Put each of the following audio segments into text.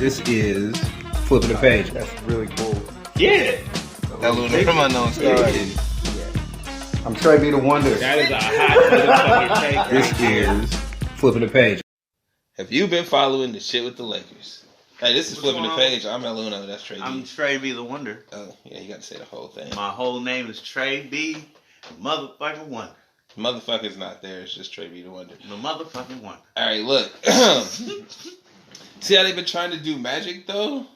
This is Flipping the Page. That's really cool. Yeah. That Luna from Unknown Stars. Yeah. I'm Trey B the Wonder. That is a hot motherfucking take. This is Flipping the Page. Have you been following the shit with the Lakers? Hey, this is Flipping the going on? Page. I'm Luna. That's Trey B. I'm Trey B the Wonder. Oh, yeah, you got to say the whole thing. My whole name is Trey B, motherfucking Wonder. Motherfucker's not there. It's just Trey B the Wonder. The motherfucking Wonder. All right, look. See how they've been trying to do magic, though?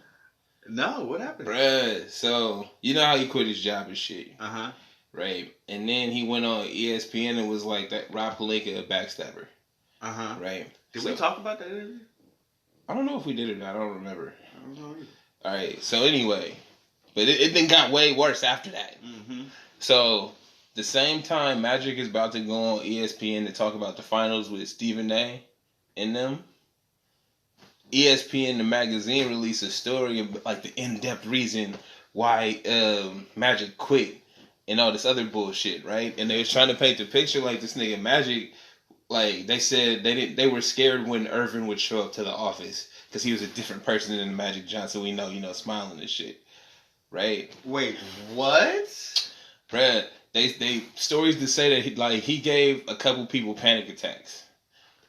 No, what happened? Bruh, so, you know how he quit his job and shit, Uh-huh. right? And then he went on ESPN and was like, that Rob Pelinka a backstabber, Uh-huh. right? Did So- we talk about that interview? I don't know if we did it or not. I don't remember. I don't know either. All right, so anyway, but it then got way worse after that. Mm-hmm. So, the same time Magic is about to go on ESPN to talk about the finals with Stephen A. and them, ESPN, the magazine, released a story of like the in-depth reason why Magic quit and all this other bullshit, right? And they was trying to paint the picture like this nigga Magic, like they said they were scared when Irvin would show up to the office because he was a different person than Magic Johnson we know, smiling and shit, right? Wait, what? Bruh, they stories to say that he gave a couple people panic attacks.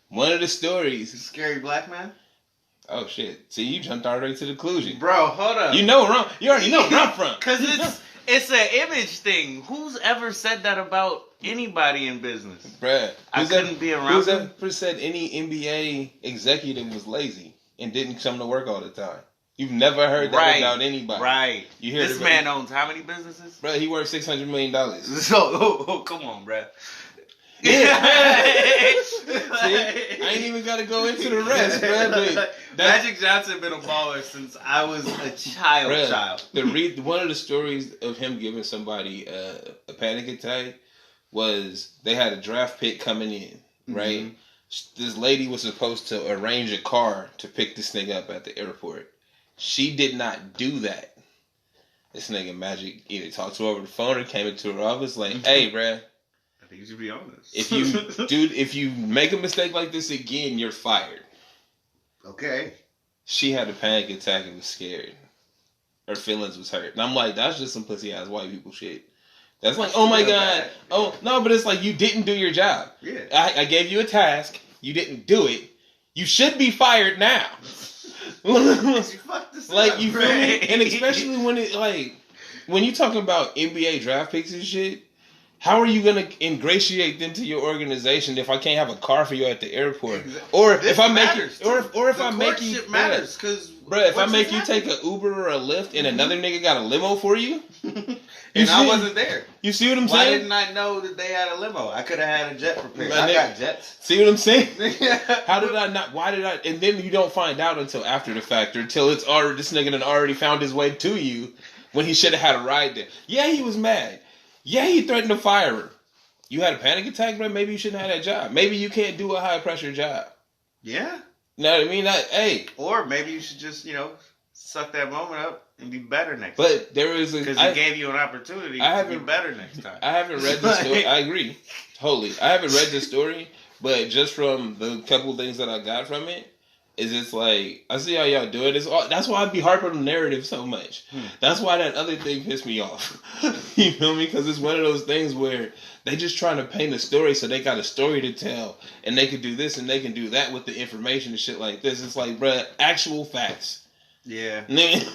One of the stories. Scary black man? Oh shit! See, you jumped already to the conclusion. Bro, hold up. You know where you already know where I'm from. Because it's an image thing. Who's ever said that about anybody in business? Bruh, I couldn't be around Who's him. ever said any NBA executive was lazy and didn't come to work all the time? You've never heard that about anybody. Right. You hear this man owns how many businesses? Bruh, he worth $600 million. So, come on, bruh. Yeah. See, I ain't even got to go into the rest, bruh. But Magic Johnson been a baller since I was a child. Bruh, one of the stories of him giving somebody a panic attack was they had a draft pick coming in, right? Mm-hmm. This lady was supposed to arrange a car to pick this nigga up at the airport. She did not do that. This nigga Magic either talked to her over the phone or came into her office like, hey, bruh. I think you should be honest. If you make a mistake like this again, you're fired. Okay. She had a panic attack and was scared. Her feelings was hurt. And I'm like, that's just some pussy ass white people shit. That's like, oh my God. Oh, no, but it's like you didn't do your job. Yeah. I gave you a task. You didn't do it. You should be fired now. You fucked this like, up, you feel me? And especially when you talking about NBA draft picks and shit, how are you going to ingratiate them to your organization if I can't have a car for you at the airport? Or if I make you, or if I make you, matters because, bro, if I make you take an Uber or a Lyft and another nigga got a limo for you, and I wasn't there. You see what I'm Why saying? didn't I know that they had a limo? I could have had a jet prepared. I got jets. See what I'm saying? How did I not? Why did I? And then you don't find out until after the fact, or until it's already this nigga done already found his way to you when he should have had a ride there. Yeah, he was mad. Yeah, he threatened to fire her. You had a panic attack, bro? Maybe you shouldn't have that job. Maybe you can't do a high pressure job. Yeah. You know what I mean? Hey. Or maybe you should just, suck that moment up and be better next time. But there is a... Because he gave you an opportunity to be better next time. I haven't read the story. I agree. Totally. I haven't read the story, but just from the couple things that I got from it, is it's like, I see how y'all do it. That's why I be harping on the narrative so much. That's why that other thing pissed me off. You feel me? Because it's one of those things where they just trying to paint a story so they got a story to tell. And they can do this and they can do that with the information and shit like this. It's like, bruh, actual facts. Yeah.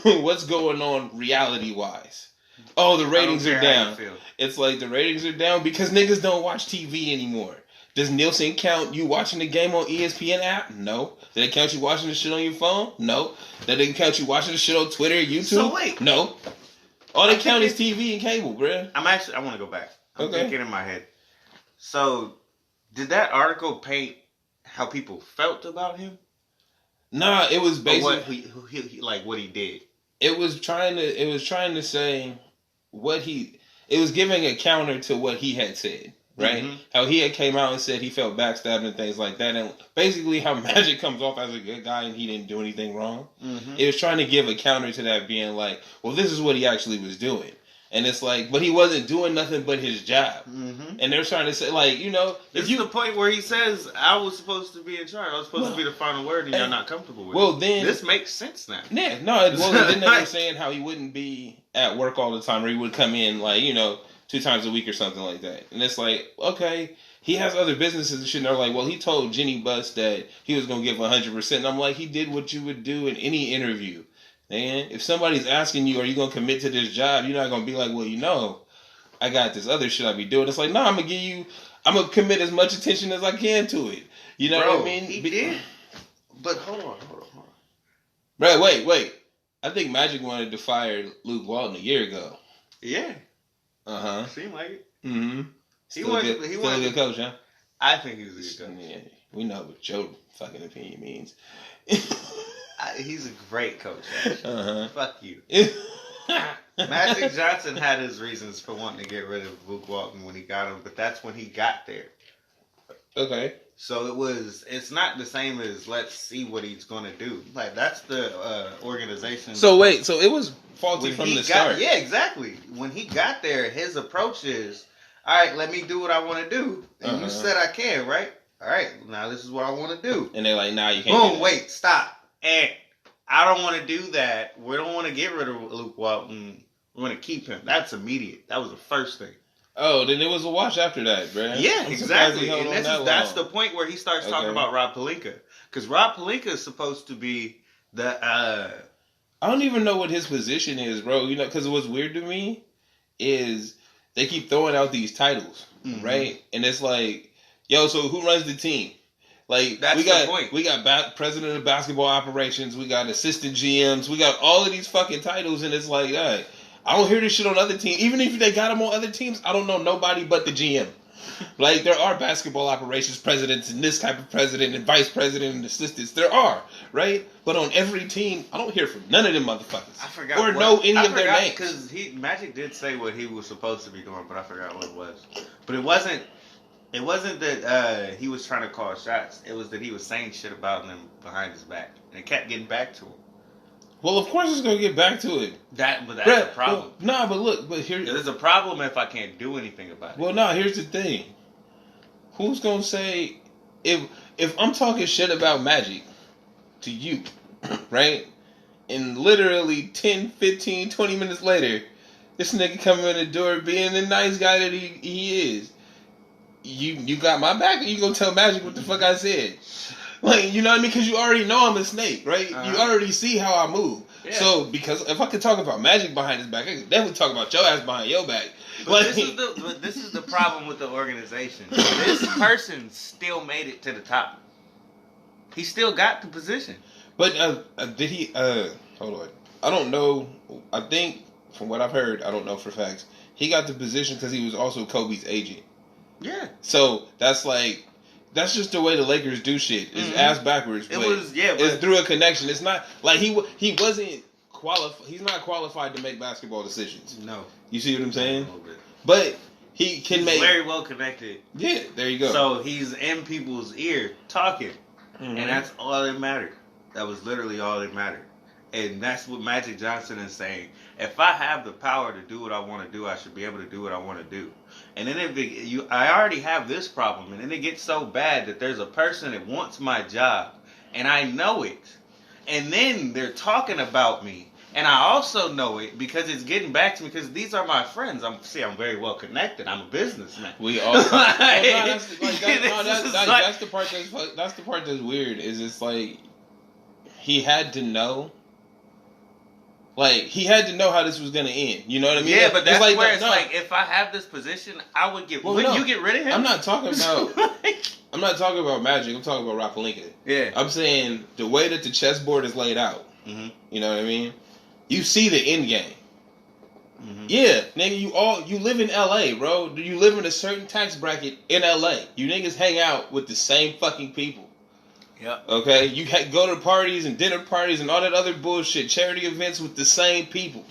What's going on reality-wise? Oh, the ratings are down. It's like the ratings are down because niggas don't watch TV anymore. Does Nielsen count you watching the game on ESPN app? No. Did it count you watching the shit on your phone? No. Did it count you watching the shit on Twitter or YouTube? So wait. No. All they count is TV and cable, bruh. I want to go back. I'm thinking in my head. So, did that article paint how people felt about him? Nah, it was basically what he did. It was trying to say it was giving a counter to what he had said. Right? Mm-hmm. How he had came out and said he felt backstabbed and things like that. And basically how Magic comes off as a good guy and he didn't do anything wrong. Mm-hmm. It was trying to give a counter to that being like, well, this is what he actually was doing. And it's like, but he wasn't doing nothing but his job. Mm-hmm. And they're trying to say, like, you know, This is the point where he says, I was supposed to be in charge. I was supposed to be the final word, and you're not comfortable with it. then This makes sense now. Yeah, no, then they were saying how he wouldn't be at work all the time, or he would come in, like, you know, 2 times a week or something like that. And it's like, okay, he has other businesses and shit. And they're like, well, he told Jenny Buss that he was going to give 100%. And I'm like, he did what you would do in any interview. Man, if somebody's asking you, are you going to commit to this job? You're not going to be like, well, you know, I got this other shit I be doing. It's like, no, I'm going to commit as much attention as I can to it. You know what I mean? He did. But hold on. Right, wait. I think Magic wanted to fire Luke Walton a year ago. Yeah. Uh-huh. Seemed like it. Mm-hmm. Still a good coach, huh? I think he was a good coach. Yeah, we know what your fucking opinion means. He's a great coach. Uh-huh. Fuck you. Magic Johnson had his reasons for wanting to get rid of Luke Walton when he got him, but that's when he got there. Okay. So it's not the same as let's see what he's going to do. Like, that's the organization. So wait, so it was faulty from the start. Yeah, exactly. When he got there, his approach is, all right, let me do what I want to do. And you said I can, right? All right, now this is what I want to do. And they're like, nah, you can't. Boom, wait, stop. And I don't want to do that. We don't want to get rid of Luke Walton. We want to keep him. That's immediate. That was the first thing. Oh, then it was a wash after that, bro. Yeah, exactly. And that's the point where he starts talking about Rob Pelinka. Because Rob Pelinka is supposed to be the... I don't even know what his position is, bro. You know, because what's weird to me is they keep throwing out these titles, right? And it's like, yo, so who runs the team? Like, that's the point. We got president of basketball operations. We got assistant GMs. We got all of these fucking titles, and it's like, hey, I don't hear this shit on other teams. Even if they got them on other teams, I don't know nobody but the GM. Like, there are basketball operations presidents and this type of president and vice president and assistants. There are, right? But on every team, I don't hear from none of them motherfuckers. I forgot. Or know any of their names. Because Magic did say what he was supposed to be doing, but I forgot what it was. But it wasn't that he was trying to call shots. It was that he was saying shit about them behind his back. And it kept getting back to him. Well, of course it's going to get back to it. But that's the problem. Well, but here... There's a problem if I can't do anything about it. Well, no, here's the thing. Who's going to say... If I'm talking shit about Magic to you, right? And literally 10, 15, 20 minutes later, this nigga coming in the door being the nice guy that he is. You got my back, or you gonna tell Magic what the fuck I said? Like, you know what I mean? Because you already know I'm a snake, right? You already see how I move. Yeah. So, because if I could talk about Magic behind his back, I could definitely talk about your ass behind your back. But this is the problem with the organization. This person still made it to the top. He still got the position. But did he? Hold on. I don't know. I think from what I've heard, I don't know for facts. He got the position because he was also Kobe's agent. Yeah. So that's just the way the Lakers do shit. It's ass backwards. It's through a connection. It's not like he wasn't qualified. He's not qualified to make basketball decisions. No. You see what I'm saying? But he's very well connected. Yeah, there you go. So he's in people's ear talking, and that's all that mattered. That was literally all that mattered. And that's what Magic Johnson is saying. If I have the power to do what I want to do, I should be able to do what I want to do. And then I already have this problem, and then it gets so bad that there's a person that wants my job, and I know it. And then they're talking about me, and I also know it because it's getting back to me because these are my friends. I'm very well connected. I'm a businessman. We all. That's the part that's weird. Is it's like he had to know. Like, he had to know how this was going to end. You know what I mean? Yeah, but that's like, where it's like, if I have this position, I would get... Wouldn't you get rid of him? I'm not talking about Magic. I'm talking about Rob Pelinka. Yeah. I'm saying the way that the chessboard is laid out. Mm-hmm. You know what I mean? You see the end game. Mm-hmm. Yeah, nigga, you live in L.A., bro. You live in a certain tax bracket in L.A. You niggas hang out with the same fucking people. Yep. Okay? You go to parties and dinner parties and all that other bullshit, charity events with the same people.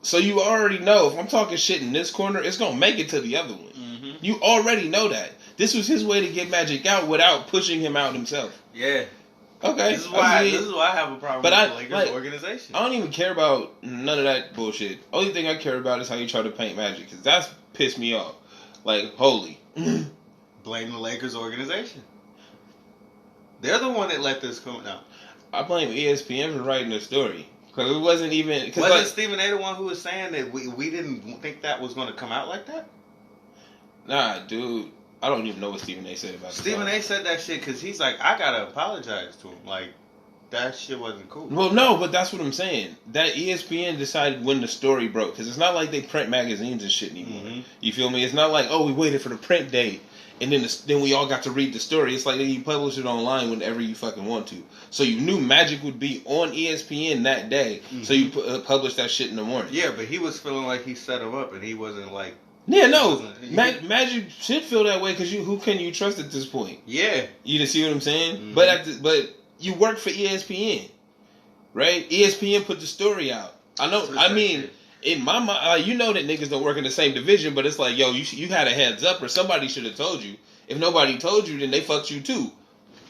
So you already know, if I'm talking shit in this corner, it's going to make it to the other one. Mm-hmm. You already know that. This was his way to get Magic out without pushing him out himself. Yeah. Okay. This is why I have a problem But with I- the Lakers like, organization. I don't even care about none of that bullshit. Only thing I care about is how you try to paint Magic, because that's pissed me off. Like, holy. Blame the Lakers organization. They're the one that let this come out. I blame ESPN for writing the story. Because it wasn't even... Cause Wasn't like, Stephen A. the one who was saying that we didn't think that was going to come out like that? nah, dude. I don't even know what Stephen A. said about it. Stephen A. said that shit because he's like, I got to apologize to him. Like, that shit wasn't cool. Well, no, but that's what I'm saying. That ESPN decided when the story broke. Because it's not like they print magazines and shit anymore. Mm-hmm. You feel me? It's not like, oh, we waited for the print date. And then we all got to read the story. It's like you publish it online whenever you fucking want to. So you knew Magic would be on ESPN that day. Mm-hmm. So you published that shit in the morning. Yeah, but he was feeling like he set him up and he wasn't like... Yeah, no. Wasn't- Magic should feel that way because who can you trust at this point? Yeah. You see what I'm saying? Mm-hmm. But you work for ESPN, right? ESPN put the story out. I know. I mean, in my mind, you know that niggas don't work in the same division, but it's like, yo, you had a heads up, or somebody should have told you. If nobody told you, then they fucked you too.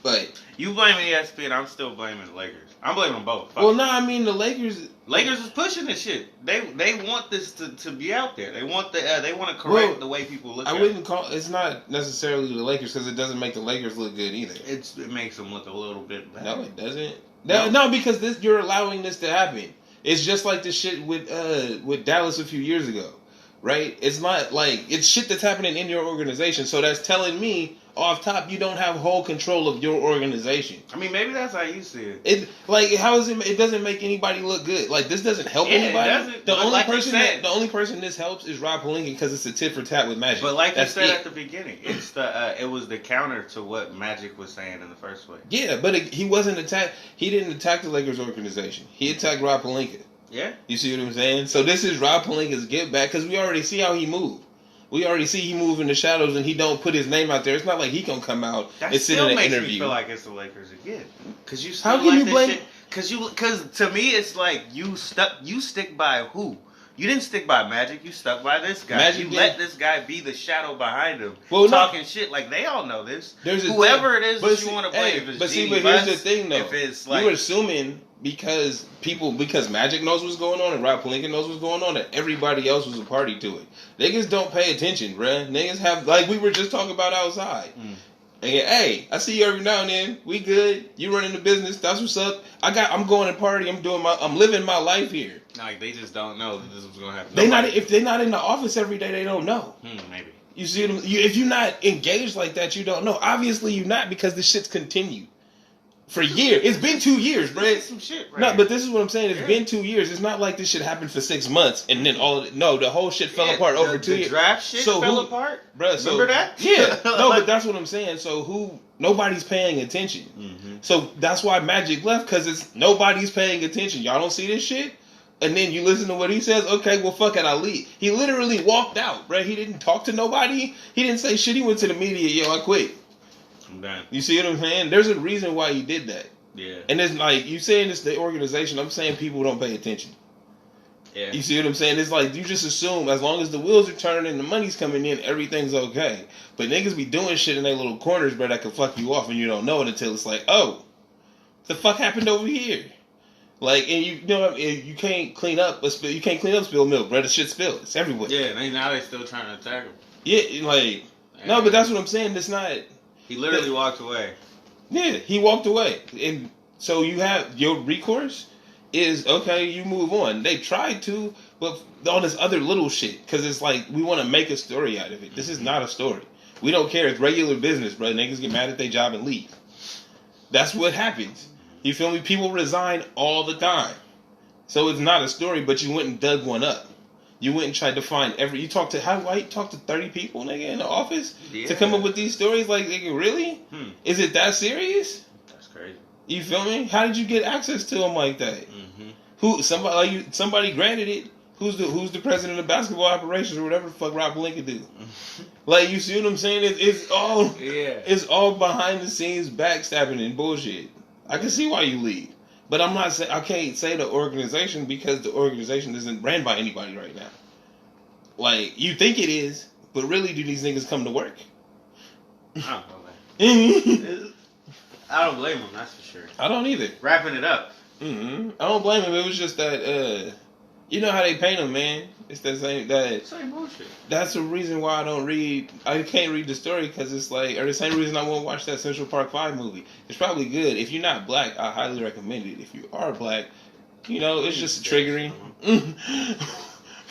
But You blaming ESPN, I'm still blaming the Lakers. I'm blaming both. Fuck well, it. no, I mean the Lakers. Lakers is pushing this shit. They want this to be out there. They want they want to correct the way people look I at wouldn't call. It's not necessarily the Lakers because it doesn't make the Lakers look good either. it. It makes them look a little bit better. No, it doesn't. No. No, because you're allowing this to happen. It's just like the shit with Dallas a few years ago, right? It's not like it's shit that's happening in your organization. So that's telling me off top you don't have whole control of your organization. I mean, maybe that's how you see it. It like how is it? It doesn't make anybody look good. Like this doesn't help Yeah, it anybody. doesn't. The But only like you person said- the only person this helps is Rob Pelinka because it's a tit for tat with Magic. But like That's you said it. at the beginning, it's the it was the counter to what Magic was saying in the first place. Yeah, but he wasn't attack. He didn't attack the Lakers organization. He attacked Rob Pelinka. Yeah. You see what I'm saying? So this is Rob Pelinka's get back because we already see how he moved. We already see he move in the shadows and he don't put his name out there. It's not like he gonna come out That and sit still in an makes me interview. feel like it's the Lakers again. Cause you still How can like you this blame- shit. Cause to me it's like you stick by who? You didn't stick by Magic. You stuck by this guy. Magic you did. let this guy be the shadow behind him, Well, talking shit. Like they all know this. There's a Whoever thing. it is But that see- you want to blame, hey, if it's but see, Jeannie but here's Buss, the thing though. If it's like You're assuming because Magic knows what's going on and Rob Pelinka knows what's going on, that everybody else was a party to it. Niggas don't pay attention, bruh. Niggas have like we were just talking about outside. And hey, I see you every now and then. We good. You running the business. That's what's up. I'm going to party. I'm living my life here. like they just don't know that this was gonna happen. If they're not in the office every day, they don't know. Maybe. You see what if you're not engaged like that, you don't know. Obviously, you're not because this shit's continued for years. It's been 2 years, bro. This is some shit, right? No, here. but this is what I'm saying. It's Yeah. been 2 years. It's not like this shit happened for 6 months and then the whole shit fell apart over 2 The years. draft shit So fell who- apart. Bruh, so, Remember that? Yeah. No, Like- but that's what I'm saying. So nobody's paying attention. Mm-hmm. So that's why Magic left because it's nobody's paying attention. Y'all don't see this shit. And then you listen to what he says. Okay, well, fuck it, I'll leave. He literally walked out, bro. He didn't talk to nobody. He didn't say shit. He went to the media. Yo, I quit. I'm done. You see what I'm saying? There's a reason why he did that. Yeah. And it's like you saying it's the organization. I'm saying people don't pay attention. Yeah. You see what I'm saying? It's like you just assume as long as the wheels are turning and the money's coming in, everything's okay. But niggas be doing shit in their little corners, bro, that can fuck you off and you don't know it until it's like, oh, the fuck happened over here? Like, and you know, you can't clean up a spill. You can't clean up spilled milk, bro. The shit spilled. It's everywhere. Yeah. Now they still trying to attack him. Yeah, like no, but that's what I'm saying. It's not. He literally walked away. Yeah, he walked away, and so you have your recourse is okay. You move on. They tried to, but all this other little shit because it's like we want to make a story out of it. This is not a story. We don't care. It's regular business, bro. Niggas get mad at their job and leave. That's what happens. You feel me? People resign all the time. So it's not a story, but you went and dug one up. You went and tried to find you talk to 30 people, nigga, in the office to come up with these stories? Like, nigga, really? Is it that serious? That's crazy. You feel me? How did you get access to them like that? Mm-hmm. Who somebody granted it? Who's the president of basketball operations or whatever the fuck Rob Pelinka do? Like, you see what I'm saying? It's all behind the scenes backstabbing and bullshit. I can see why you leave. But I can't say the organization because the organization isn't ran by anybody right now. Like, you think it is, but really do these niggas come to work? I don't know, man. I don't blame him. That's for sure. I don't either. Wrapping it up. I don't blame him. It was just that, you know how they paint him, man. It's that same bullshit. That's the reason why I can't read the story because it's like, or the same reason I won't watch that Central Park 5 movie. It's probably good. If you're not black, I highly recommend it. If you are black, you know, it's just triggering.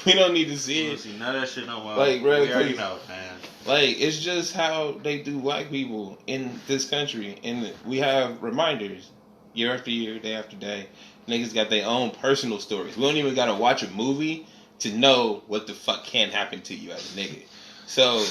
We don't need to see it. See none of that shit no more. Like, bro, we already know, man. Like, it's just how they do black people in this country. And we have reminders year after year, day after day. Niggas got their own personal stories. We don't even got to watch a movie to know what the fuck can happen to you as a nigga. So,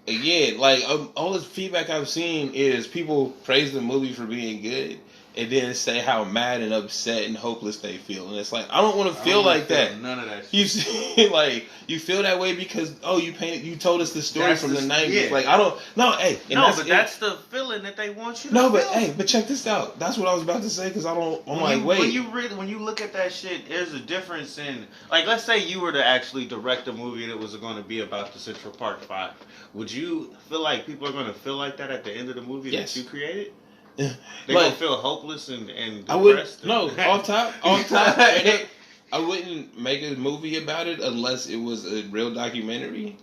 again, like, all this feedback I've seen is people praise the movie for being good and then say how mad and upset and hopeless they feel. And it's like, I don't want to feel like that. None of that shit. You see, like, you feel that way because, you told us the story That's from the 90s. yeah. Like, I don't, no, hey. That's the feeling that they want you to feel. But check this out. That's what I was about to say because wait. When you look at that shit, there's a difference in, like, let's say you were to actually direct a movie that was going to be about the Central Park 5. Would you feel like people are going to feel like that at the end of the movie that you created? They're going to feel hopeless and depressed? Off top. I wouldn't make a movie about it unless it was a real documentary.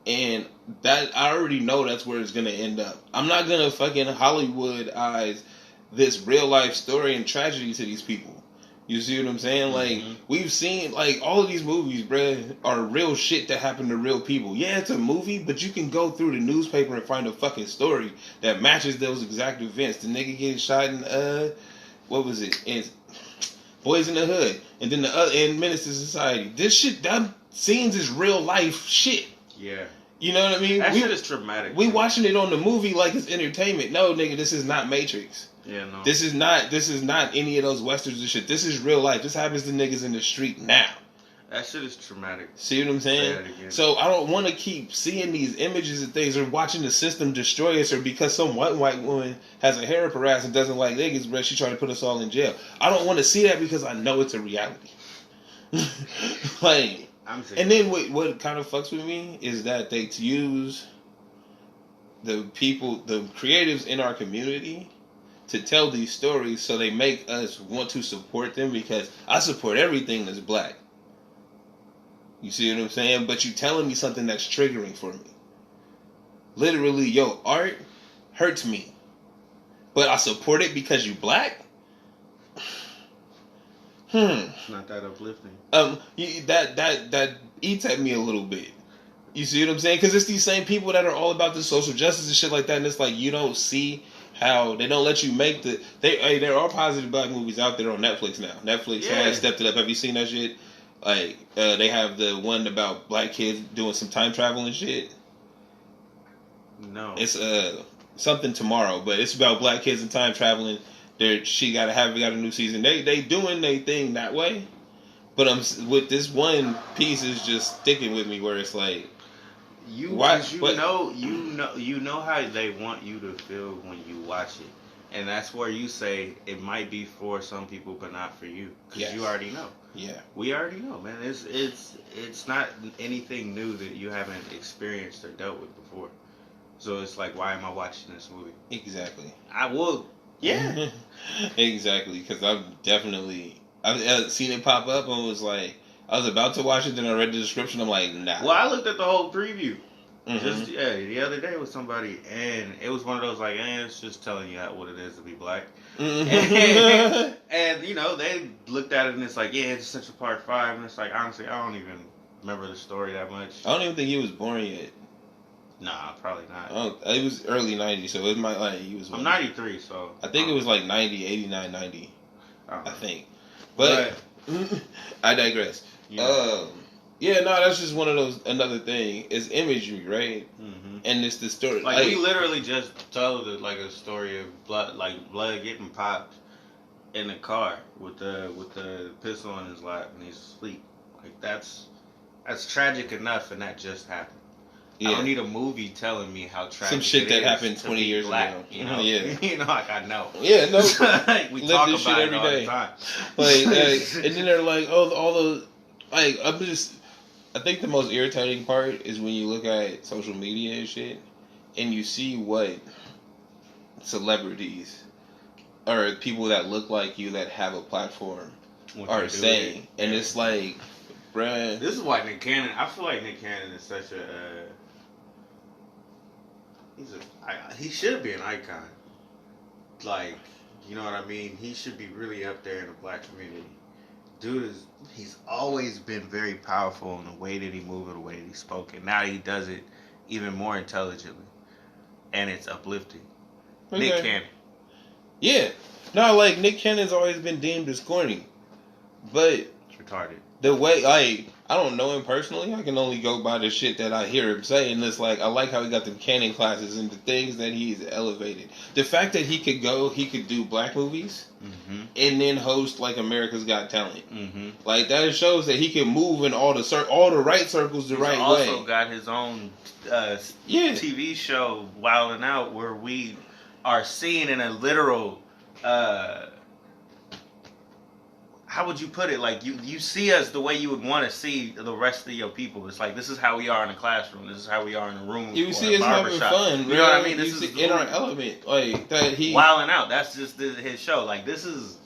And that I already know that's where it's going to end up. I'm not going to fucking Hollywoodize this real life story and tragedy to these people. You see what I'm saying? Like, we've seen, like, all of these movies, bruh, are real shit that happened to real people. Yeah, it's a movie, but you can go through the newspaper and find a fucking story that matches those exact events. The nigga getting shot in, what was it? In Boys in the Hood. And then the other, in Menace to Society. This shit, that scenes is real life shit. Yeah. You know what I mean? That shit is traumatic. We watching it on the movie like it's entertainment. No, nigga, this is not Matrix. Yeah, no. This is not any of those westerns and shit. This is real life. This happens to niggas in the street now. That shit is traumatic. See what I'm saying? So I don't want to keep seeing these images of things or watching the system destroy us or because some white woman has a hair up her ass and doesn't like niggas, but she trying to put us all in jail. I don't want to see that because I know it's a reality. Like, and then what kind of fucks with me is that they use the creatives in our community to tell these stories so they make us want to support them because I support everything that's black. You see what I'm saying? But you telling me something that's triggering for me. Literally, art hurts me. But I support it because you black? It's not that uplifting. That eats at me a little bit. You see what I'm saying? Because it's these same people that are all about the social justice and shit like that, and it's like you don't see how they don't let you make there are positive black movies out there on Netflix now. Netflix has stepped it up. Have you seen that shit? Like they have the one about black kids doing some time travel and shit. No, it's something tomorrow, but it's about black kids and time traveling. She got a new season. They doing their thing that way, but with this one piece is just sticking with me where it's like. You know how they want you to feel when you watch it, and that's where you say it might be for some people, but not for you, because you already know. Yeah, we already know, man. It's not anything new that you haven't experienced or dealt with before. So it's like, why am I watching this movie? Exactly. I will. Yeah. Exactly, because I've seen it pop up and was like. I was about to watch it, then I read the description. I'm like, nah. Well, I looked at the whole preview just the other day with somebody, and it was one of those like, it's just telling you what it is to be black. And they looked at it and it's like, it's Central Park 5, and it's like, honestly, I don't even remember the story that much. I don't even think he was born yet. Nah, probably not. It was early 90s, so it might like he was. I'm 93, so I think it was like 90, 89, 90. I think, but I digress. That's just one of those. Another thing is imagery, right? And it's the story. Like we literally just told a story of blood getting popped in the car with the pistol in his lap and he's asleep. Like that's tragic enough, and that just happened. I don't need a movie telling me how tragic some shit that happened 20 years black, ago. You know, like I know. Yeah, no. We talk about shit every day. All the time. And then they're like, all the. Like, I think the most irritating part is when you look at social media and shit, and you see what celebrities or people that look like you that have a platform What are they do saying, it. and Yeah. it's like, bruh. This is why Nick Cannon. I feel like Nick Cannon is such a. He should be an icon. Like, you know what I mean? He should be really up there in the black community. Dude he's always been very powerful in the way that he moved, the way that he spoke, and now he does it even more intelligently, and it's uplifting. Nick Okay. Cannon. Yeah. No, like, Nick Cannon's always been deemed as corny. But It's retarded. the way, like, I don't know him personally. I can only go by the shit that I hear him say. And it's like, I like how he got the Cannon classes and the things that he's elevated. The fact that he could do black movies Mm-hmm. and then host, like, America's Got Talent. Mm-hmm. Like, that shows that he can move in all the right circles the right also way. got his own Yeah. TV show, Wild 'N Out, where we are seeing in a literal. How would you put it? Like you see us the way you would want to see the rest of your people. It's like, this is how we are in a classroom. This is how we are in a room. You or see a us having barbershop. fun. You know what I mean? You This see is in our element. Like, that he... Wild 'N Out. That's just his show. Like, this is.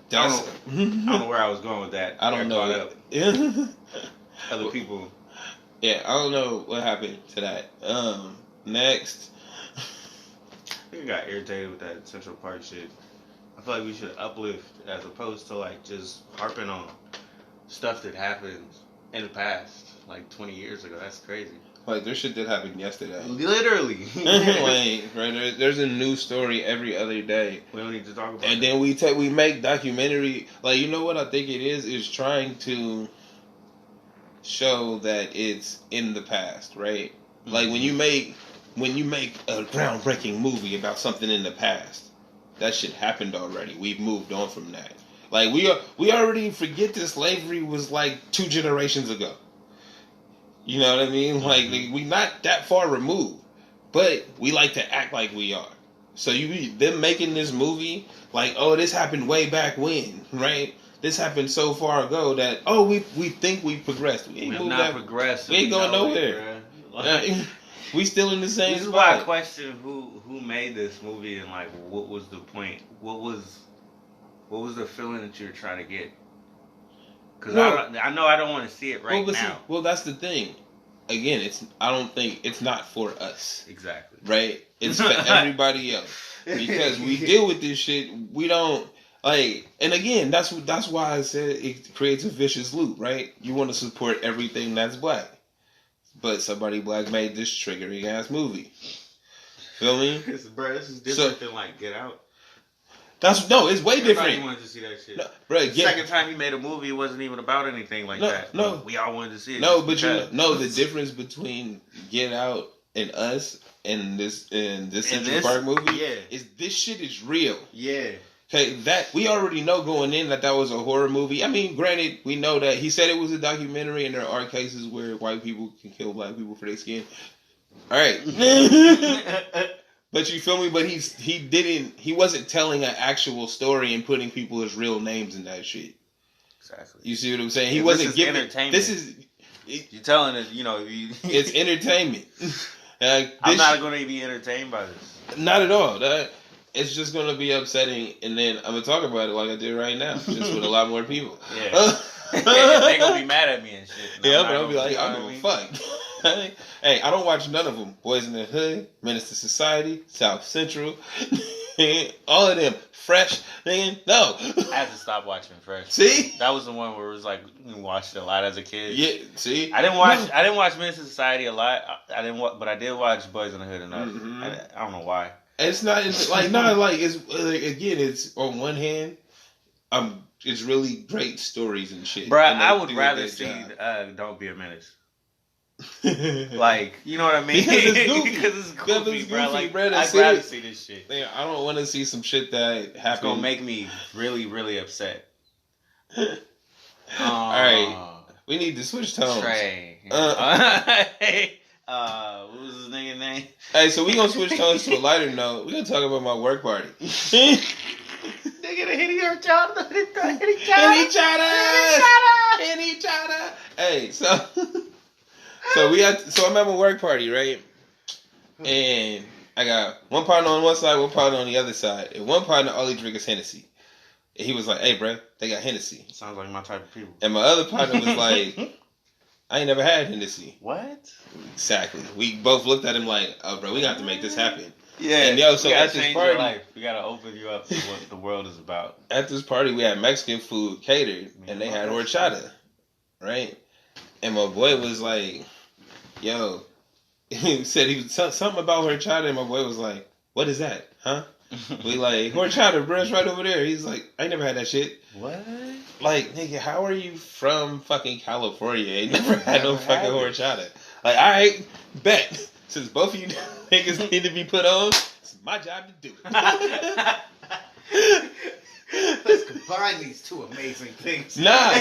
That's, I don't know where I was going with that. I don't brought know. up Yeah. other people. Yeah, I don't know what happened to that. Next. I think I got irritated with that Central Park shit. I feel like we should uplift as opposed to like just harping on stuff that happened in the past, like 20 years ago. That's crazy. Like, there's shit that happened yesterday. Literally. Like, right, there's a new story every other day. We don't need to talk about And it. then we make documentary. Like, you know what I think it is trying to show that it's in the past, right? Like, when you make a groundbreaking movie about something in the past, that shit happened already. We've moved on from that. Like, we already forget that slavery was like 2 generations ago. You know what I mean? Like, we not that far removed, but we like to act like we are. So them making this movie, like, oh, this happened way back when, right? This happened so far ago that, oh, we think we progressed. We ain't We've moved not that. progressed. We ain't going know it, nowhere. bruh. Like, We still in the same this is why I spot. question who made this movie and like what was the point? What was the feeling that you were trying to get? Because No. I know I don't want to see it right but see, now. well, that's the thing. Again, I don't think it's not for us, Exactly. right? It's for everybody else. Because we deal with this shit, we don't like. And again, that's why I said it creates a vicious loop, right? You want to support everything that's black, but somebody black made this triggering ass movie. Feel me? This is different than like Get Out. It's way Everybody different. wanted to see that shit. No, bro, The second time he made a movie, it wasn't even about anything like that. No. But we all wanted to see it. No, just but because. the difference between Get Out and Us and this Central this? Park movie Yeah. is this shit is real. Yeah. Okay, that we already know going in that was a horror movie. I mean, granted, we know that he said it was a documentary, and there are cases where white people can kill black people for their skin. All right, but you feel me? But he wasn't telling an actual story and putting people as real names in that shit. Exactly. You see what I'm saying? He Yeah, wasn't this is giving. entertainment. This is. You're telling us, It's entertainment. I'm not going to be entertained by this. Not at all. It's just going to be upsetting, and then I'm going to talk about it like I did right now, just with a lot more people. Yeah. They're going to be mad at me and shit. And Yeah, I'm but not I'll be gonna- like, you know I what don't give a fuck. Hey, I don't watch none of them. Boys in the Hood, Menace to Society, South Central, all of them. Fresh, nigga, no. I had to stop watching Fresh. See? That was the one where it was like we watched it a lot as a kid. Yeah, see? I didn't watch Menace to Society a lot. But I did watch Boys in the Hood enough. Mhm. I don't know why. It's not like not like it's like, again. It's on one hand, it's really great stories and shit. Bruh, and they I would do a rather good see job. Don't Be a Menace. Like, you know what I mean? Because it's goofy. Because it's goofy, bro. goofy, Like, bro. That's I'd rather it. see this shit. Man, I don't want to see some shit that It's happened. gonna make me really, really upset. Alright. We need to switch tones. Trey. Uh. What was his nigga name? Hey, so we gonna switch tones to a lighter note. We gonna talk about my work party. Nigga, the hit your child. And each other. Hey, so I'm at my work party, right? And I got one partner on one side, one partner on the other side, and one partner only drinks Hennessy. And he was like, "Hey, bro, they got Hennessy." Sounds like my type of people. And my other partner was like, "I ain't never had Hennessy." What? Exactly. We both looked at him like, "Oh, bro, we got to make this happen." Yeah. And yo, so we gotta at this change party- your life. We gotta open you up to what the world is about. At this party, we had Mexican food catered, and they had horchata, right? And my boy was like, "Yo," he said he was something about horchata, and my boy was like, "What is that, huh?" We like, "Horchata, bro, it's right over there." He's like, "I ain't never had that shit." What? Like, nigga, how are you from fucking California? Ain't never had no fucking horchata. Like, all right, bet. Since both of you niggas need to be put on, it's my job to do it. Let's combine these two amazing things. Nah.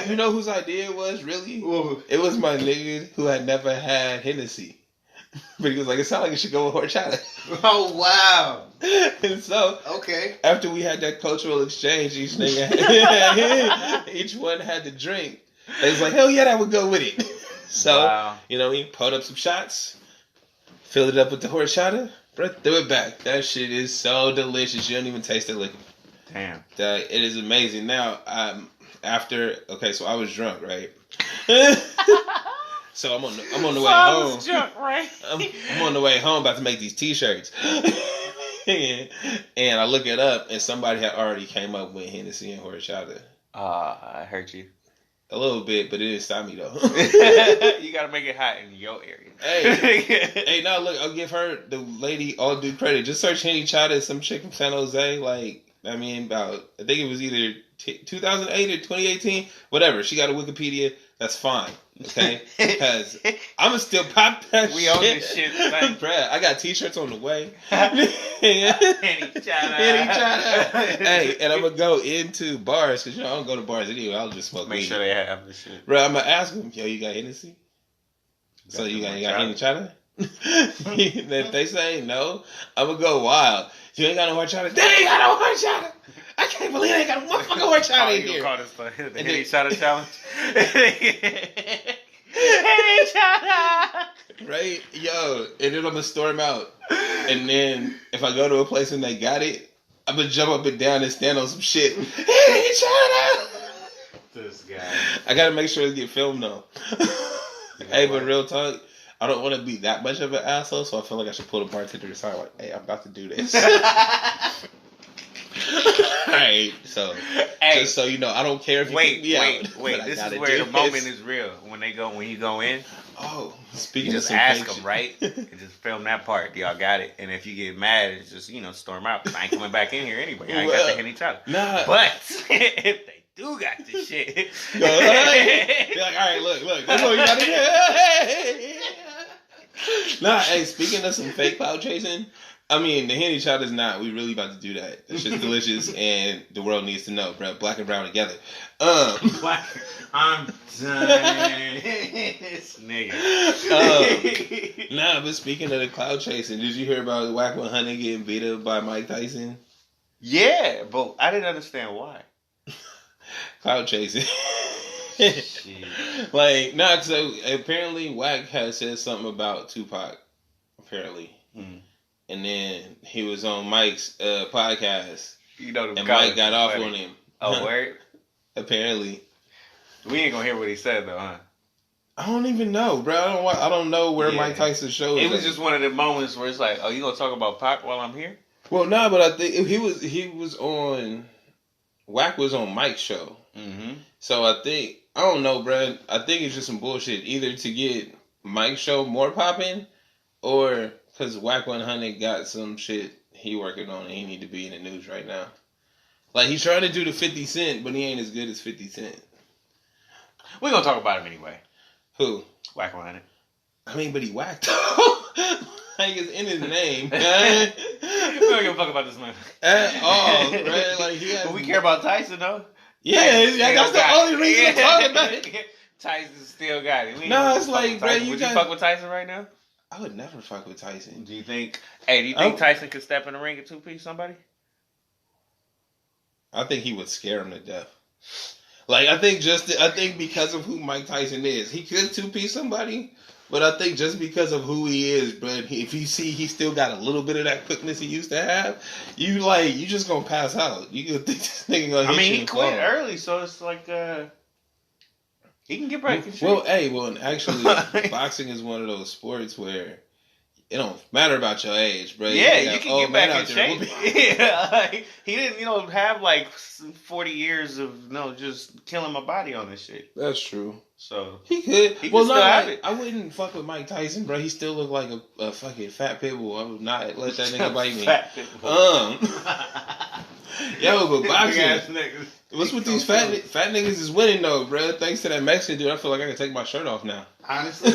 You know whose idea it was, really? It was my nigga who had never had Hennessy. But he was like, it sounded like it should go with horchata. Oh, wow. And so, Okay. after we had that cultural exchange, each one had to drink. They was like, hell yeah, that would go with it. So, Wow. you know, we pulled up some shots, filled it up with the horchata, bro, threw it back. That shit is so delicious. You don't even taste the liquor. Damn. It is amazing. Now, so I was drunk, right? So I'm on the way home. Drunk, right? I'm on the way home about to make these t-shirts. And I look it up, and somebody had already came up with Hennessy and horchata. I hurt you. A little bit, but it didn't stop me, though. You gotta make it hot in your area. Hey, now look, I'll give her, the lady, all due credit. Just search Henny Chata, some chick from San Jose. Like, I mean, I think it was either 2008 or 2018, whatever. She got a Wikipedia. That's fine, okay? Because I'm going to still pop that shit. We own this shit, like. Bruh, I got t-shirts on the way. Henny Chata. Hey, and I'm going to go into bars, because, you know, I don't go to bars anyway. I'll just smoke Make weed. sure they have this shit. Bro, I'm going to ask them, yo, you got Hennessy? So you got Henny Chata? If they say no, I'm going to go wild. You ain't got no horchata? They ain't got no horchata! I can't believe they ain't got a motherfucking horchata in You here. call this the Henny Chata challenge? Henny Chata! Right? Yo, and then I'm going to storm out. And then if I go to a place and they got it, I'm going to jump up and down and stand on some shit. Henny Chata! This guy. I got to make sure it get filmed though. Hey, but real talk, I don't want to be that much of an asshole, so I feel like I should pull the bartender aside like, hey, I'm about to do this. Alright, so just so you know, I don't care if you kick me out. Wait. but I This gotta is where do the this. moment is real. When you go in, Oh, you speaking of just some ask fake them, shit. right? And just film that part. Y'all got it. And if you get mad, it's just, storm out. I ain't coming back in here anyway. I ain't got the Henny Chata. Nah. But if they do got this shit. You're like, alright, look, that's what you gotta do. Nah, hey, speaking of some fake cloud chasing, I mean, the Henny Chata is not. We really about to do that. That shit's delicious, and the world needs to know, bro. Black and brown together. I'm done. This nigga. Nah, but speaking of the cloud chasing, did you hear about Whack 100 getting beat up by Mike Tyson? Yeah, but I didn't understand why. Cloud chasing. Shit. Like, nah, so apparently Whack had said something about Tupac, apparently. And then he was on Mike's podcast, and Mike got off on him. Oh, word? Apparently. We ain't gonna hear what he said, though, huh? I don't even know, bro. I don't know where Mike Tyson's show is. It was at. just one of the moments where it's like, oh, you gonna talk about Pac while I'm here? Well, nah, but I think he was on. Whack was on Mike's show. Mm-hmm. So I don't know, bro. I think it's just some bullshit. Either to get Mike's show more popping, or because Whack 100 got some shit he working on and he need to be in the news right now. Like, he's trying to do the 50 Cent, but he ain't as good as 50 Cent. We're gonna talk about him anyway. Who? Whack 100. I mean, but he whacked. Like, it's in his name. We don't give a fuck about this man. At all, right? Like, he has... But we care about Tyson, though. Yeah, that's the only reason I'm talking about it. Tyson still got it. No, it's like, bro, Would you fuck with Tyson right now? I would never fuck with Tyson. Do you think Tyson could step in the ring and two-piece somebody? I think he would scare him to death. Like, I think because of who Mike Tyson is, he could two-piece somebody, But I think just because of who he is, but if you see he still got a little bit of that quickness he used to have, you just gonna pass out. You gonna think this nigga gonna hit you he and quit fall. early, so it's like he can get back in shape. Well, and actually, boxing is one of those sports where it don't matter about your age, bro. Yeah, got you can old get men back out in there shape. whooping. Yeah, like, he didn't, have like 40 years of just killing my body on this shit. That's true. So He could. He Well, can no, still have it. I wouldn't fuck with Mike Tyson, bro. He still looked like a fucking fat pit bull. I would not let that nigga bite me. Fat pit bull. Yo, but Big ass boxing. niggas. What's with these fat niggas is winning though, bro? Thanks to that Mexican dude, I feel like I can take my shirt off now. Honestly,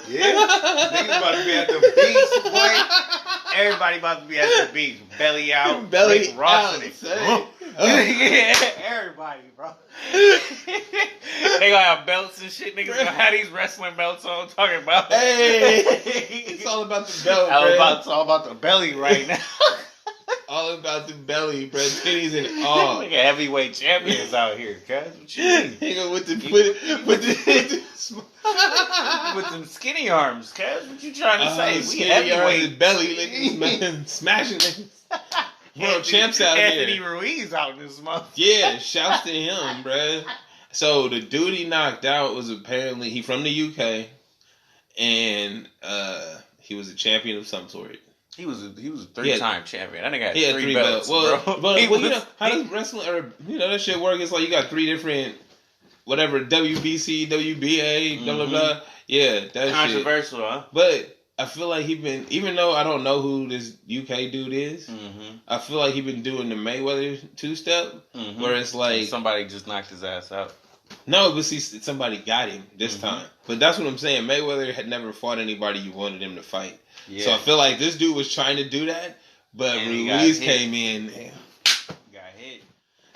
yeah. Niggas about to be at the beach, boy. Everybody about to be at the beach, belly out, Belly Rick Ross out, in it. say. Yeah, everybody, bro. They gonna have belts and shit. Niggas gonna have these wrestling belts on. Talking about, Hey, it's all about the belt, bro. It's all about the belly right now. All about the belly, bro. Titties and all. Look at heavyweight champions out here, cuz. What you mean? Nigga with the With them skinny arms, cuz. What you trying to say? We skinny arms heavyweight. and belly, niggas smashing niggas. World champs out Anthony here. Ruiz out in this month. Yeah, shouts to him, bruh. So the dude he knocked out was apparently he from the UK, and he was a champion of some sort. He was a 3-time champion. That nigga had He had 3 belts. belts, Well, bro. but you know how does wrestling or that shit work? It's like you got 3 different whatever WBC, WBA, blah blah blah. Yeah, that shit. Controversial, huh? But I feel like he been, even though I don't know who this UK dude is, I feel like he been doing the Mayweather 2-step, where it's like somebody just knocked his ass out. no, but see, somebody got him this time. But that's what I'm saying. Mayweather had never fought anybody you wanted him to fight. Yeah. So I feel like this dude was trying to do that, but And he Ruiz got hit. came in. Got hit.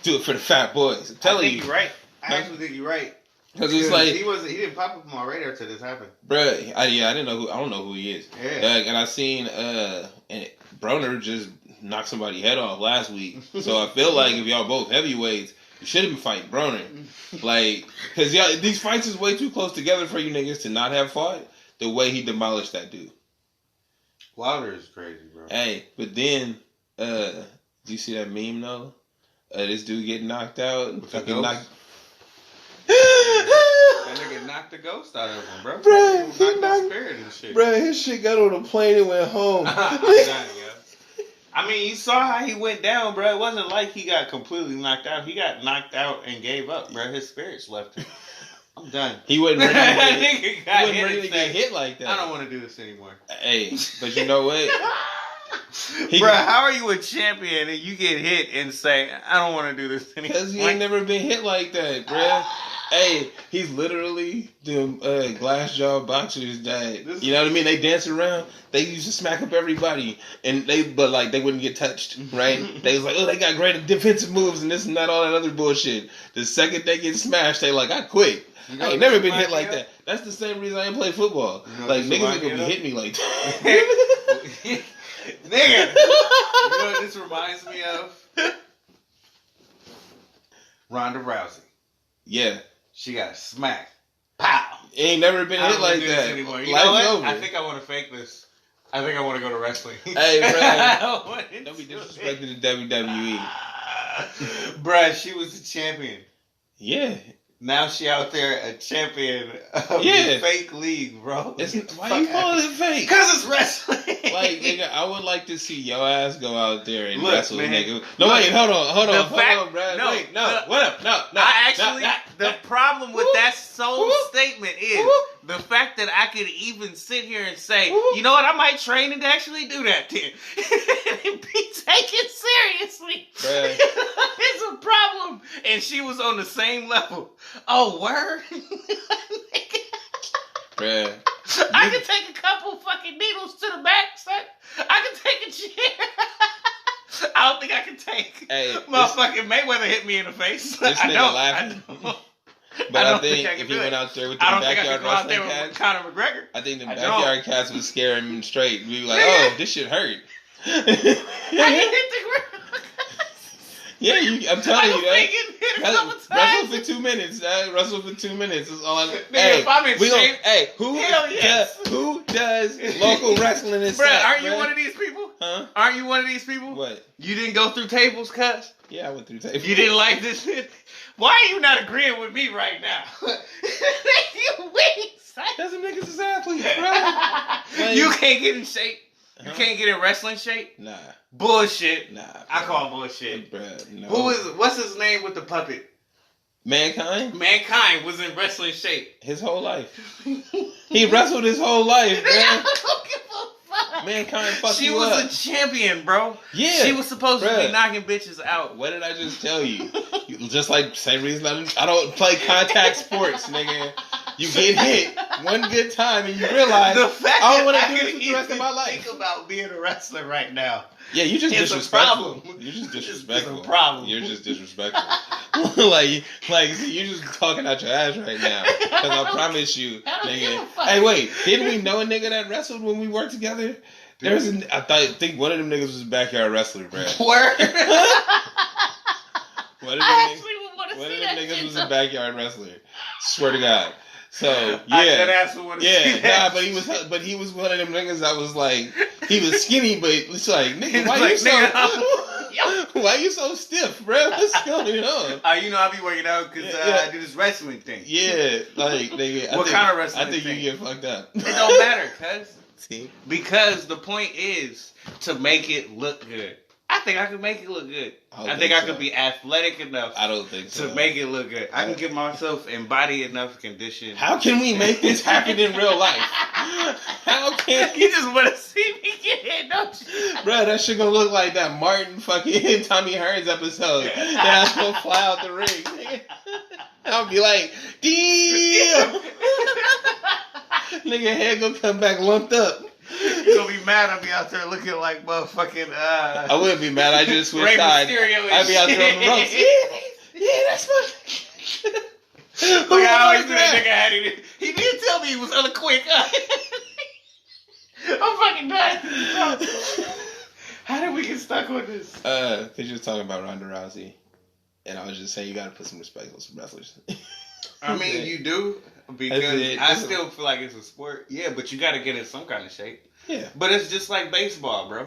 Do it for the fat boys. I'm telling you, you're right. I actually think you're right. because it's like, he didn't pop up on my radar till this happened. bruh, I didn't know I don't know who he is. Yeah. And I seen and Broner just knocked somebody's head off last week. So I feel like if y'all both heavyweights, you should have been fighting Broner. Like, because these fights is way too close together for you niggas to not have fought the way he demolished that dude. Wilder is crazy, bro. Hey, but then, do you see that meme though? This dude getting knocked out. With the Fucking ghost? knocked. That nigga knocked the ghost out of him, bro. Bruh, he Knocked knocked- the spirit and shit. Bruh, his shit got on a plane and went home. I'm done, yo. I mean, you saw how he went down, bro. It wasn't like he got completely knocked out. He got knocked out and gave up, bro. His spirits left him. I'm done. He wasn't ready to That get, nigga he got wasn't hit ready and to get said, hit like that. I don't want to do this anymore. Hey, but you know what? He- Bro, how are you a champion and you get hit and say, I don't want to do this anymore? Because he ain't never been hit like that, bruh. Hey, he's literally them glass jaw boxers that, you know what I mean? They dance around. They used to smack up everybody, and they wouldn't get touched, right? They was like, oh, they got great defensive moves and this and that, all that other bullshit. The second they get smashed, they like, I quit. You know I ain't what never this been hit reminds like me that. That's the same reason I ain't play football. You know Like, what this niggas ain't gonna be reminds me hitting me like that. Nigga, you know what this reminds me of? Ronda Rousey. Yeah. She got smacked. Pow! Ain't never been I hit don't wanna like do this that. anymore. You Life's know what? over. I think I want to fake this. I think I want to go to wrestling. Hey, bro. I don't want to Don't be do it. disrespecting the WWE. Bruh, she was the champion. Yeah. Now she out there a champion of Yeah. the fake league, bro. Why you calling it fake? Because it's wrestling. Like, nigga, I would like to see your ass go out there and Look, wrestle, man. nigga. No, Look, wait, hold on, fact- bro. no, Wait, no, the- what up? No. I actually, no, the problem with that sole Whoop. statement is Whoop. the fact that I could even sit here and say, Whoop. you know what, I might train and actually do that then. And be taken seriously. Bruh. It's a problem. And she was on the same level. Oh, word? Bruh. I can take a couple fucking needles to the back, son. I can take a chair. I don't think I can take. Hey, Motherfucking Mayweather hit me in the face. this I nigga don't. laughing. I don't. But I I don't think think I can if he do went it. out there with the I don't think I backyard could go out there wrestling with cats, Conor McGregor. I think the I backyard cats would scare him straight. We'd be like, Nigga. oh, this shit hurt. I can hit the ground. Yeah, I'm telling you that. Hit a couple Wrestle times. for 2 minutes. Wrestle for 2 minutes. Is all I'm. Nigga, if I'm in shape, hey, hell yes. who does local wrestling in Bruh, Sac, aren't you bruh? one of these people? Huh? Aren't you one of these people? What? You didn't go through tables, cuz? Yeah, I went through tape. You didn't like this shit? Why are you not agreeing with me right now? You weak, son. That's some niggas is athletes, bro. You can't get in shape. You Huh? can't get in wrestling shape. Nah, Bullshit. nah. I bro. call bullshit. Bruh, no. What's his name with the puppet? Mankind? Mankind was in wrestling shape. His whole life. He wrestled his whole life, man. I don't give a fuck. Mankind fucked She you was up. a champion, bro. Yeah. She was supposed to Bruh. be knocking bitches out. What did I just tell you? Just like same reason I don't play contact sports, nigga. You get hit one good time and you realize The fact I don't want that to I do could this for the rest of my life. think about being a wrestler right now. Yeah, you just It's a disrespectful. problem. You're just It's disrespectful. a problem. You're just disrespectful. like you're just talking out your ass right now. Because I promise you, I don't give a nigga. fuck. Hey, wait, didn't we know a nigga that wrestled when we worked together? I think one of them niggas was a backyard wrestler, bro. Word. One of them I niggas- actually would want to One see of that them niggas shit. was a backyard wrestler. Swear to God. So I yeah, dead ass would want to see yeah, that. nah, but he was one of them niggas that was like, he was skinny, but it's like, nigga, why Like, you so, nigga, why you so stiff, bro? What's going on? you know I be working out because Yeah. I do this wrestling thing. Yeah, like nigga, What kind of wrestling I think thing? you get fucked up. It don't matter, cuz. See? Because the point is to make it look good. I think I could make it look good. I don't I think think I could so. be athletic enough I don't think so. to make it look good. I can give myself in body enough condition. How can we make this happen in real life? How can You just want to see me get hit, don't you? Bro, that shit gonna look like that Martin fucking Tommy Hearns episode that I gonna fly out the ring. Nigga. I'll be like, damn! Nigga head gonna come back lumped up. You gonna be mad I'll be out there looking like motherfucking I wouldn't be mad, I just switched Rey sides. Mysterio and I'd be out there on the ropes. shit. Yeah, that's my Look how I always do that nigga had it. He did tell me he was on a quick. I'm fucking done. How did we get stuck on this? Cause you was talking about Ronda Rousey. And I was just saying you gotta put some respect on some wrestlers. I mean, you do because That's it. I still feel like it's a sport. Yeah, but you got to get in some kind of shape. Yeah. But it's just like baseball, bro.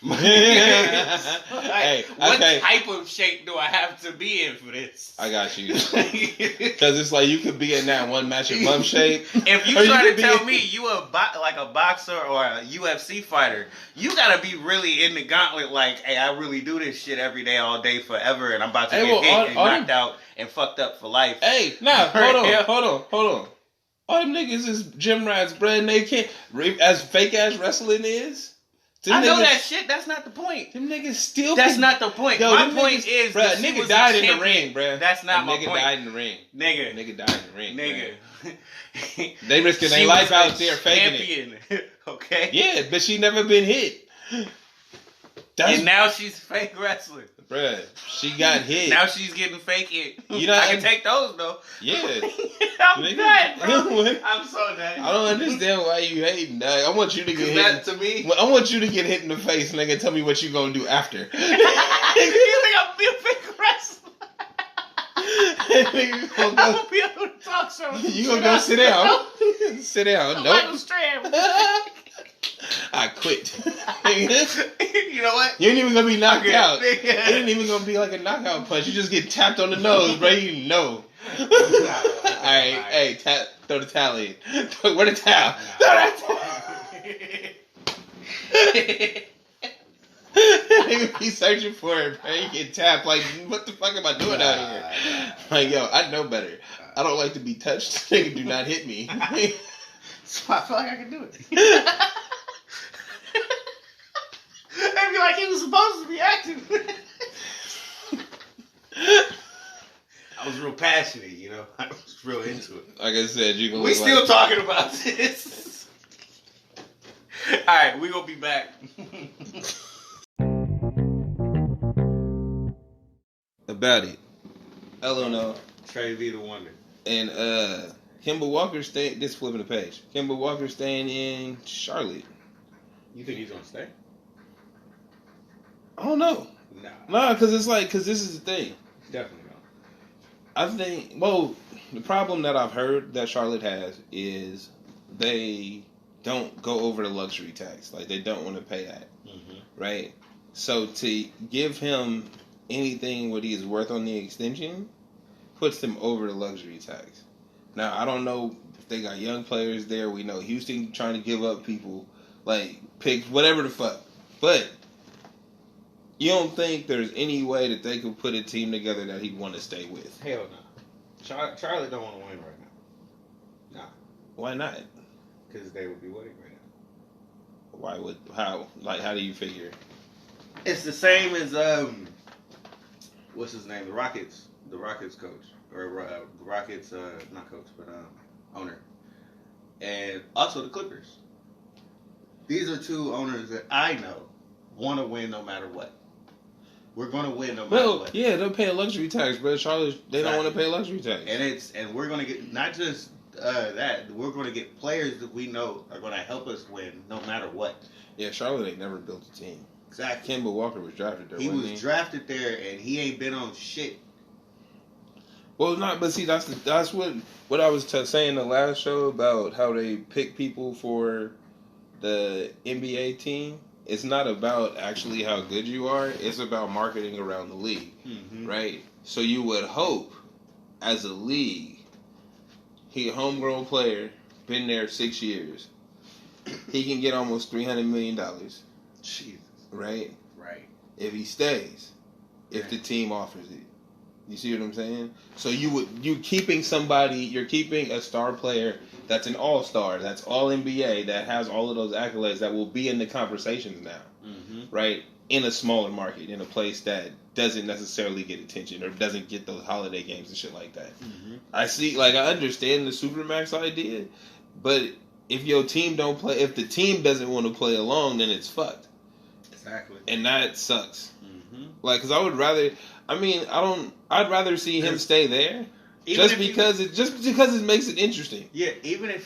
Hey, What okay. type of shape do I have to be in for this? I got you. Because it's like you could be in that one match of bum shape. If you Or try to could be tell in- me you like a boxer or a UFC fighter, you gotta be really in the gauntlet. Like, hey, I really do this shit every day, all day, forever, and I'm about to Hey, get well, hit all- and all knocked them- out and fucked up for life. Hey, nah, hold on. All them niggas is gym rats, bruh, and they can't. As fake ass wrestling is, them I know niggas- that shit. That's not the point. Them niggas still. That's can- not the point. Yo, My them point niggas- is, bruh, that she nigga was died a in the champion. ring, bruh. That's not A my nigga point. died in the ring. Nigga. Nigga died in the ring. Nigga. bruh. They risking She their life was out a there faking it. champion. Okay. Yeah, but she never been hit. That's And now she's fake wrestling. bruh. She got hit. Now she's getting fake it. You know, I can take those though. yeah. I'm Nigga. done, bro. What? I'm so done. I don't understand why you hating, dog. I want you to get hit. That to me. I want you to get hit in the face, nigga. Tell me what you gonna do after. You think I'm gonna be a fake wrestler? Nigga, you gonna I'm go, gonna be able to talk so. you gonna go sit down. Sit down. Michael Nope. Strand. I quit. You know what? You ain't even gonna be knocked Okay. out. It ain't even gonna be like a knockout punch. You just get tapped on the nose, bro. You know. Alright, hey, throw the towel in. Where the towel? Throw that towel. Nigga be searching for it, bro. You get tapped. Like, what the fuck am I doing out here? Like, yo, I know better. I don't like to be touched. Nigga, do not hit me. So I feel like I can do it. They'd be like, he was supposed to be acting. I was real passionate, you know. I was real into it. Like I said, you can We look still like, talking about this. All right, we gonna be back. about it. I don't know. Trey be the wonder. And Kemba Walker staying. This flipping the page. Kemba Walker staying in Charlotte. You think he's gonna stay? I don't know. Nah. No, because this is the thing. Definitely not. I think, well, the problem that I've heard that Charlotte has is they don't go over the luxury tax. Like, they don't want to pay that, right? So to give him anything what he is worth on the extension puts them over the luxury tax. Now, I don't know if they got young players there. We know Houston trying to give up people, like, picks, whatever the fuck. But you don't think there's any way that they could put a team together that he'd want to stay with? Hell no. Charlotte don't want to win right now. Nah, Why not? because they would be winning right now. Why would, how do you figure? It's the same as what's his name? The Rockets coach or the Rockets not coach but owner, and also the Clippers. These are two owners that I know want to win no matter what. We're going to win no matter Well, what. yeah, they'll pay a luxury tax, but Charlotte, they don't want to pay a luxury tax. And we're going to get not just that. We're going to get players that we know are going to help us win no matter what. Yeah, Charlotte ain't never built a team. Exactly. Kemba Walker was drafted there. He wasn't was drafted there, and he ain't been on shit. Well, not, but see, that's what I was saying the last show about how they pick people for the NBA team. It's not about actually how good you are. It's about marketing around the league, right? So you would hope, as a league, he a homegrown player, been there 6 years. He can get almost $300 million, Jesus. right? Right. If he stays, if the team offers it. You see what I'm saying? So you're keeping a star player that's an all-star, that's all NBA, that has all of those accolades, that will be in the conversations now, right? In a smaller market, in a place that doesn't necessarily get attention or doesn't get those holiday games and shit like that. I understand the Supermax idea, but if your team don't play, if the team doesn't want to play along, then it's fucked. Exactly. And that sucks. Like, because I'd rather see him stay there just because it makes it interesting. Yeah, even if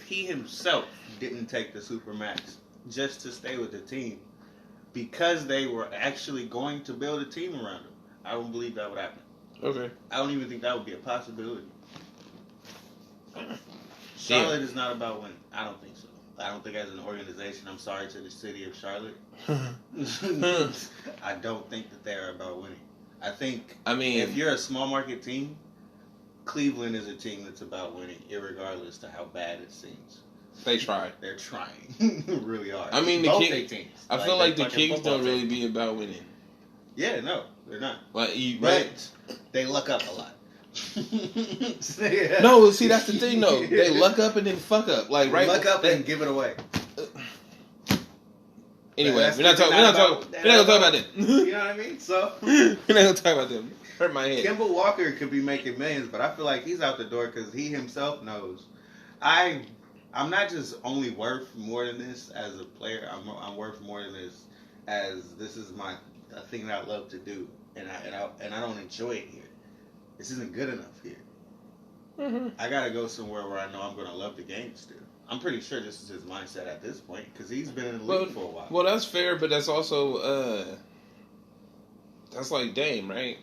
he himself didn't take the Supermax just to stay with the team, because they were actually going to build a team around him, I don't believe that would happen. Okay. I don't even think that would be a possibility. Charlotte is not about winning. I don't think so. I don't think as an organization, I'm sorry to the city of Charlotte. I don't think that they're about winning. I mean, if you're a small market team, Cleveland is a team that's about winning, irregardless to how bad it seems. They try. They're trying really hard. I mean, both their teams. I feel like the fucking Kings football don't really team. be about winning. Yeah, no, they're not. Like, But they luck up a lot. No, see, that's the thing, though. They luck up and then fuck up. Like, right? Luck up and give it away. Anyway, we're not gonna talk about them. You know what I mean? So We're not gonna talk about them. Hurt my head. Kemba Walker could be making millions, but I feel like he's out the door because he himself knows. I'm not just only worth more than this as a player. I'm worth more than this as this is a thing that I love to do, and I don't enjoy it here. This isn't good enough here. I gotta go somewhere where I know I'm gonna love the game still. I'm pretty sure this is his mindset at this point because he's been in the league for a while. Well, that's fair, but that's also that's like Dame, right?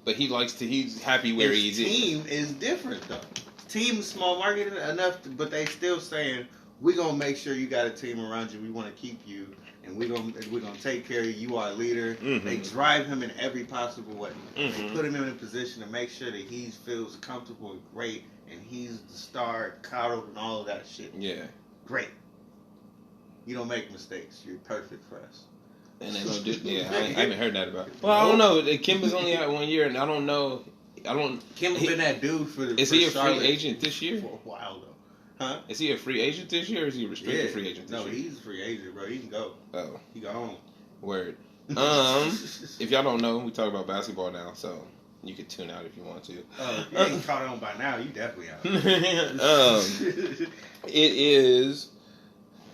But he's happy where His he's team is different though. Team small market enough, but they still saying we're gonna make sure you got a team around you. We want to keep you, and we're gonna take care of you. You are a leader. They drive him in every possible way. They put him in a position to make sure that he feels comfortable and great, and he's the star, coddled, and all of that shit. Yeah. Great. You don't make mistakes. You're perfect for us. And they don't do. Yeah, I haven't heard that about. Well, I don't know. Kimba's only had 1 year, and I don't know. Kimba's been that dude for. Is he a free agent this year? For a while though. Huh? Is he a free agent this year, or is he a restricted free agent this year? No, he's a free agent, bro. He can go. Oh. He go home. Word. If y'all don't know, we talk about basketball now, so you can tune out if you want to. If you ain't caught on by now, you definitely out. It is.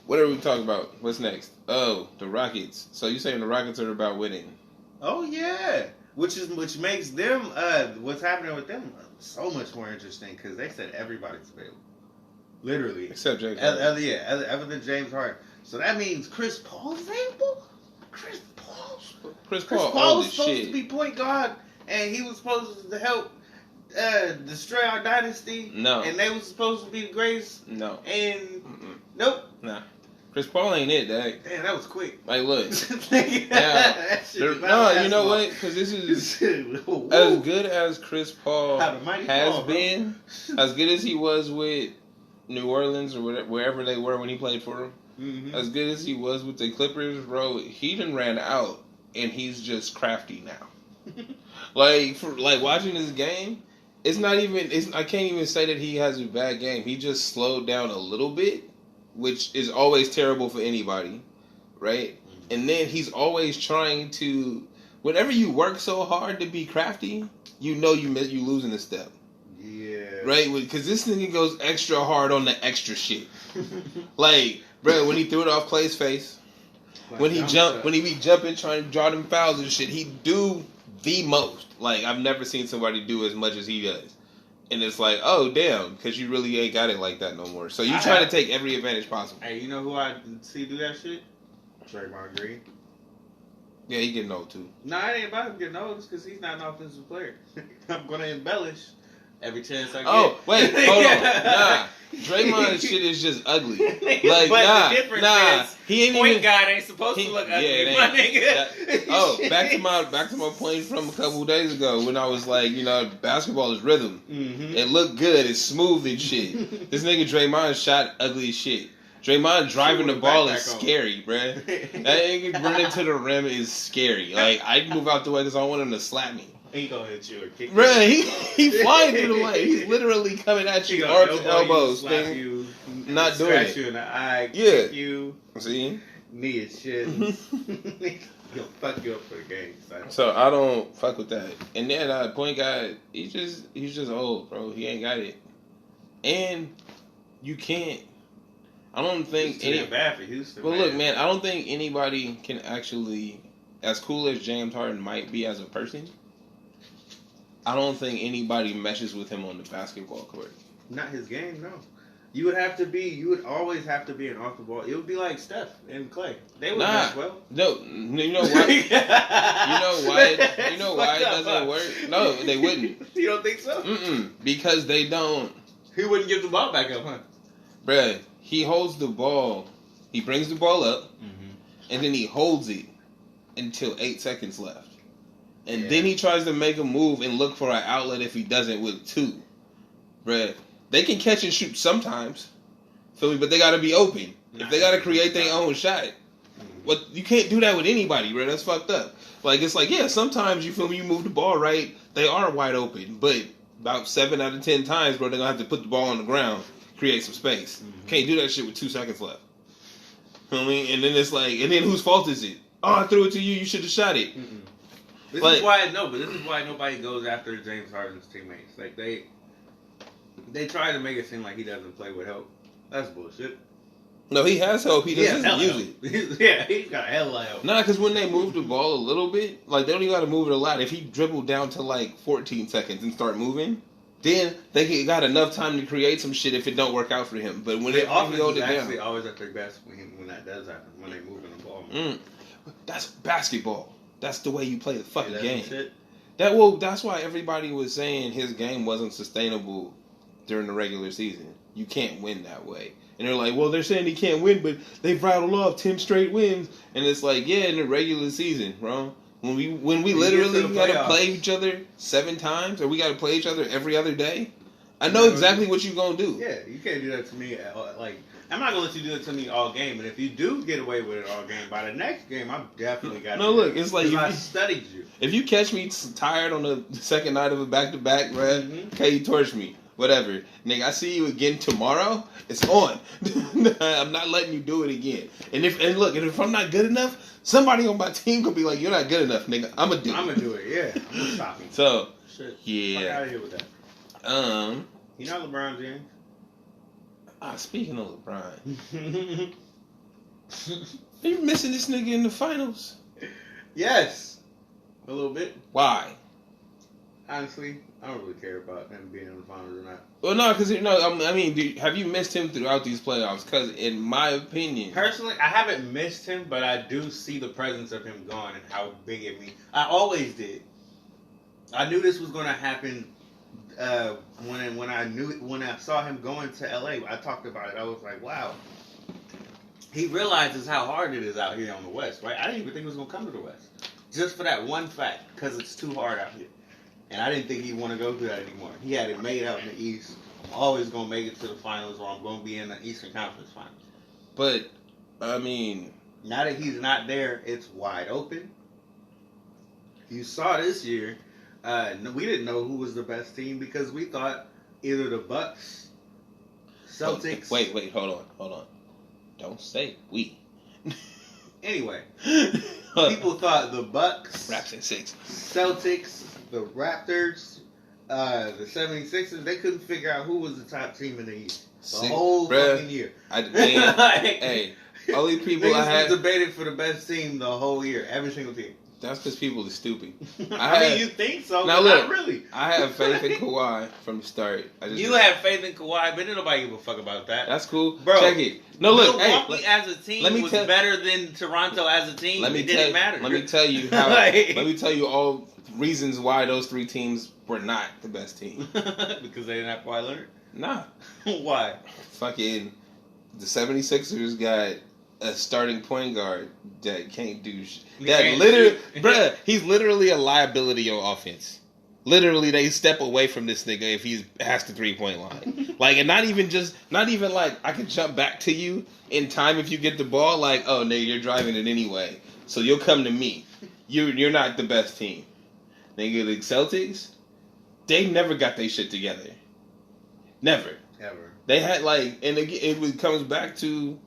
What are we talking about? What's next? Oh, the Rockets. So you saying the Rockets are about winning? Oh yeah, which makes them what's happening with them so much more interesting because they said everybody's available, literally Except James Harden. other than James Harden. So that means Chris Paul's available. Chris Paul. Chris Chris Paul Paul old was as supposed shit. to be point guard, and he was supposed to help destroy our dynasty. No. And they was supposed to be the greatest. No. And Mm-mm. nope. Nah. Chris Paul ain't it, dang. Damn, that was quick. Like, look. That shit No, is not you know basketball. what? Because this is Woo. as good as Chris Paul How the mighty has fall, bro. been, as good as he was with New Orleans or wherever they were when he played for them, Mhm. as good as he was with the Clippers, bro, he done ran out, and he's just crafty now. Like watching this game, it's not even. I can't even say that he has a bad game. He just slowed down a little bit, which is always terrible for anybody, right? And then he's always trying to. Whenever you work so hard to be crafty, you know you losing a step, Yeah. right? Because this nigga goes extra hard on the extra shit. Like, bro, when he threw it off Clay's face, when he be jumping trying to draw them fouls and shit, he do the most. Like, I've never seen somebody do as much as he does. And it's like, oh, damn, because you really ain't got it like that no more. So you try to take every advantage possible. Hey, you know who I see do that shit? Draymond Green. Yeah, he getting old, too. Nah, it ain't about him getting old. It's because he's not an offensive player. I'm going to embellish every chance I get. Oh, wait, hold on. Nah, Draymond's shit is just ugly. Like, but the difference is, he ain't point even... guard ain't supposed to look ugly, it my ain't. nigga. Back to my point from a couple days ago when I was like, basketball is rhythm. Mm-hmm. It looked good. It's smooth and shit. This nigga Draymond shot ugly as shit. Draymond driving the ball is scary, bruh. That nigga running to the rim is scary. Like, I'd move out the way because I want him to slap me. He gonna hit you or kick you. Bruh, he flying through the lane. He's literally coming at He you, gonna arms and elbows. slap Thing. you, Not doing scratch it. you in the eye, Yeah. kick you, See? knee and shit. He'll fuck you up for the game, son. So I don't fuck with that. And then point guard, he's just old, bro. He ain't got it. And you can't. I don't think It's too bad for Houston. But look, man, I don't think anybody can actually, as cool as James Harden might be as a person, I don't think anybody meshes with him on the basketball court. Not his game, no. You would always have to be an off the ball. It would be like Steph and Clay. They would match well. No, you know why? You know why it doesn't work? No, they wouldn't. You don't think so? Because they don't. He wouldn't give the ball back up, huh? Bruh, he holds the ball. He brings the ball up, and then he holds it until 8 seconds left. And then he tries to make a move and look for an outlet if he doesn't with 2. Bruh, they can catch and shoot sometimes. Feel me? But they got to be open. If they got to create their own shot. What you can't do that with anybody, bro. That's fucked up. Like, it's like, yeah, sometimes you feel me, you move the ball right, they are wide open. But about 7 out of 10 times, bro, they're going to have to put the ball on the ground, create some space. Can't do that shit with 2 seconds left. You know what I mean? And then it's like, and then whose fault is it? Oh, I threw it to you, you should have shot it. This is why nobody goes after James Harden's teammates. Like, they try to make it seem like he doesn't play with help. That's bullshit. No, he has help. He just doesn't use it. Yeah, he's got hella help. Nah, because when they move the ball a little bit, like, they don't even got to move it a lot. If he dribbled down to, like, 14 seconds and start moving, then they got enough time to create some shit if it don't work out for him. But when the offense offense is is actually always at their best when that does happen, when they move in the ball. That's basketball. That's the way you play the fucking game. Shit. That's why everybody was saying his game wasn't sustainable during the regular season. You can't win that way. And they're like, well, they're saying he can't win, but they've rattled off 10 straight wins. And it's like, yeah, in the regular season, bro. When we literally got to play each other 7 times, or we got to play each other every other day, I know exactly what you're going to do. Yeah, you can't do that to me. Like, I'm not going to let you do it to me all game. And if you do get away with it all game, by the next game, I'm definitely got No, look, it's like... I studied you. If you catch me tired on the second night of a back-to-back, bro, okay, you torch me. Whatever. Nigga, I see you again tomorrow, it's on. I'm not letting you do it again. And if I'm not good enough, somebody on my team gonna be like, you're not good enough, nigga. I'm gonna do it. I'm gonna do it, yeah. I'm gonna stop you. So, shit. Yeah. Fuck out of here with that. You know LeBron James? Speaking of LeBron. Are you missing this nigga in the finals? Yes. A little bit. Why? Honestly, I don't really care about him being in the finals or not. Well, no, because I mean, have you missed him throughout these playoffs? Because in my opinion, Personally, I haven't missed him, but I do see the presence of him gone and how big it means. I always did. I knew this was going to happen when I saw him going to LA. I talked about it. I was like, wow. He realizes how hard it is out here on the West, right? I didn't even think he was going to come to the West. Just for that one fact, because it's too hard out here. And I didn't think he'd want to go through that anymore. He had it made out in the East. I'm always going to make it to the finals, or I'm going to be in the Eastern Conference Finals. but I mean, Now that he's not there, it's wide open. You saw this year, we didn't know who was the best team because we thought either the Bucks, Celtics. Wait, hold on. Don't say we. Anyway, people thought the Bucks, Raps at 6. Celtics, the Raptors, the 76ers, they couldn't figure out who was the top team in the East. The whole fucking year. Hey, only people I Niggas had. debated for the best team the whole year, every single team. That's because people are stupid. I mean, you think so, Now but look, not really. I have faith in Kawhi from the start. You have faith in Kawhi, but didn't nobody give a fuck about that. That's cool. Bro, Check it. No, look. Milwaukee Hey, as a team let me was tell- better than Toronto as a team. It didn't matter. Let me tell you how. Like- Let me tell you all reasons why those 3 teams were not the best team. Because they didn't have Kawhi Leonard? Nah, Why? fucking the 76ers got a starting point guard that can't do shit. That can't literally, shoot. bruh, he's literally a liability on offense. Literally, they step away from this nigga if he has the 3-point line. Like, and not even like I can jump back to you in time if you get the ball. Like, oh, nigga, you're driving it anyway, so you'll come to me. You're not the best team. Nigga, the Celtics, they never got their shit together. Never. Ever. They had like, and it comes back to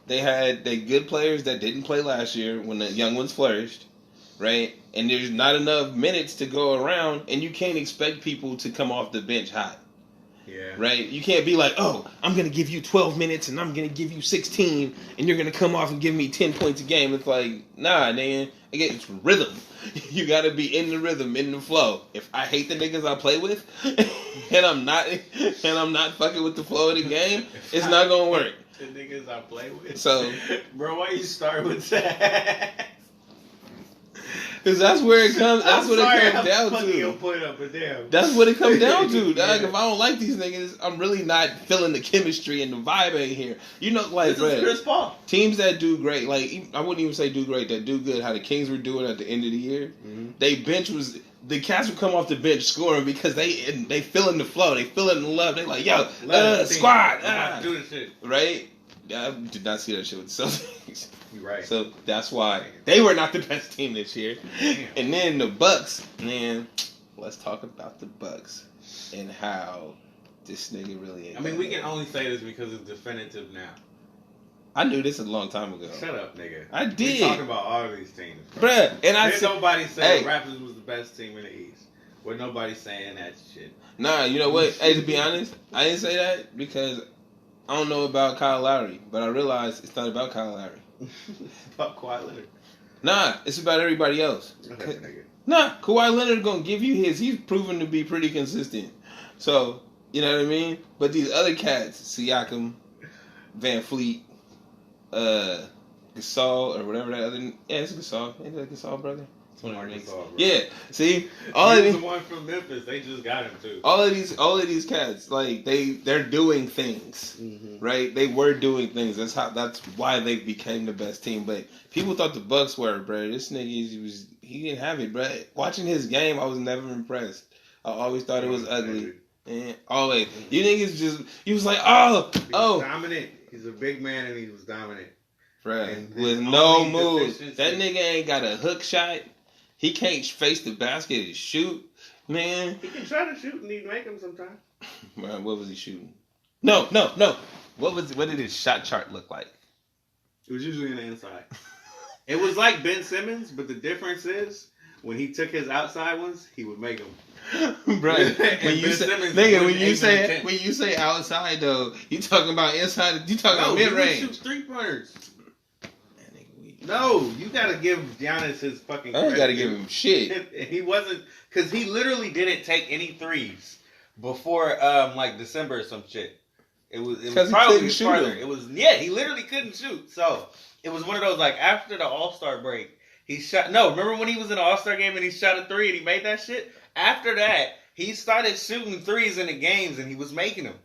they had the good players that didn't play last year when the young ones flourished, right? And there's not enough minutes to go around, and you can't expect people to come off the bench hot, Yeah. right? You can't be like, oh, I'm gonna give you 12 minutes and I'm gonna give you 16, and you're gonna come off and give me 10 points a game. It's like, nah, man. Again, it's rhythm. You gotta be in the rhythm, in the flow. If I hate the niggas I play with, and I'm not fucking with the flow of the game, it's not gonna work. The niggas I play with. So, bro, why you start with that? because that's where it comes. That's what it comes down Your to. point up, but damn. That's what it comes down to. Yeah. Like, if I don't like these niggas, I'm really not feeling the chemistry and the vibe in here. You know, like, This is Chris bruh, Paul. teams that do great, like, I wouldn't even say do great, that do good, how the Kings were doing at the end of the year. Mm-hmm. They bench was, the cats would come off the bench scoring because they feeling the flow, they feeling the love. They like, yo, squad, Do this shit. right? I did not see that shit with the Celtics. You right. So that's why they were not the best team this year. Damn. And then the Bucks, man, let's talk about the Bucks and how this nigga really ain't. I mean, we can only say this because it's definitive now. I knew this a long time ago. Shut up, nigga. I We did. talking about all of these teams, bro. Bruh, and I Didn't said, nobody say hey. the Raptors was the best team in the East. Well, nobody's saying that shit. nah, you know what? Hey, to be honest, I didn't say that because I don't know about Kyle Lowry, but I realized it's not about Kyle Lowry. Fuck Kawhi Leonard. Nah, it's about everybody else. Okay, nigga. Nah, Kawhi Leonard gonna give you his. He's proven to be pretty consistent. So, you know what I mean? But these other cats, Siakam, Van Fleet, Gasol, or whatever that other... Yeah, it's Gasol. Ain't that Gasol, brother? Gasol, bro. Yeah, see? All He of was these... the one from Memphis. They just got him, too. All of these cats, like they're doing things, Mm-hmm. right? They were doing things. That's why they became the best team. But people thought the Bucks were, bro. This nigga he didn't have it, bro. Watching his game, I was never impressed. I always thought it was ugly. And always, you niggas he was like, He was dominant. He's a big man and he was dominant. bro, And with his no only moves. deficiency- That nigga ain't got a hook shot. He can't face the basket and shoot, man. He can try to shoot and he'd make him sometimes. Man, what was he shooting? No. What did his shot chart look like? It was usually in the inside. It was like Ben Simmons, but the difference is when he took his outside ones, he would make them. Bro, And when you Ben say Simmons nigga, went when you 8 say and 10. when you say outside though, you talking about inside? You talking No, about he mid would shoot range? 3-pointers. Man, nigga, No, you gotta give Giannis his fucking I credit. ain't gotta give him shit. He wasn't, because he literally didn't take any threes before like December or some shit. It was 'Cause he probably couldn't shoot farther. them. It was he literally couldn't shoot. So it was one of those like after the All-Star break, he shot. No, remember when he was in the All-Star game and he shot a three and he made that shit? After that, he started shooting threes in the games and he was making them.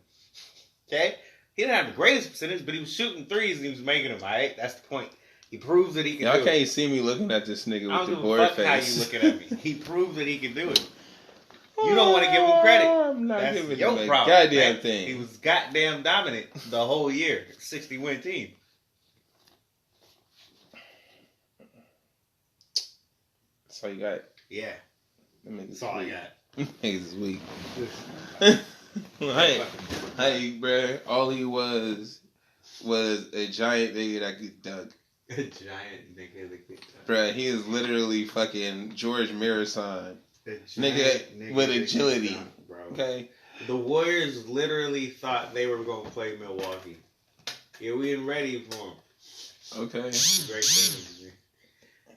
Okay, he didn't have the greatest percentage, but he was shooting threes and he was making them. All right, that's the point. He proves that he can. Y'all do can't it. see me looking at this nigga I with don't the give bored a fuck face. how you looking at me. He proved that he can do it. You don't want to give him credit. I'm not That's giving your him a problem. goddamn man. thing. He was goddamn dominant the whole year. 60-win team. That's all you got. Yeah, That nigga's that's all I weak. got. Niggas is weak. Hey, bruh, all he was a giant nigga that could dunk. A giant nigga that could dunk. Bruh, he is literally fucking George Marathon. A Nigga giant with that could agility. dunk, bro. Okay? The Warriors literally thought they were going to play Milwaukee. Yeah, we ain't ready for them. Okay. Great things, man.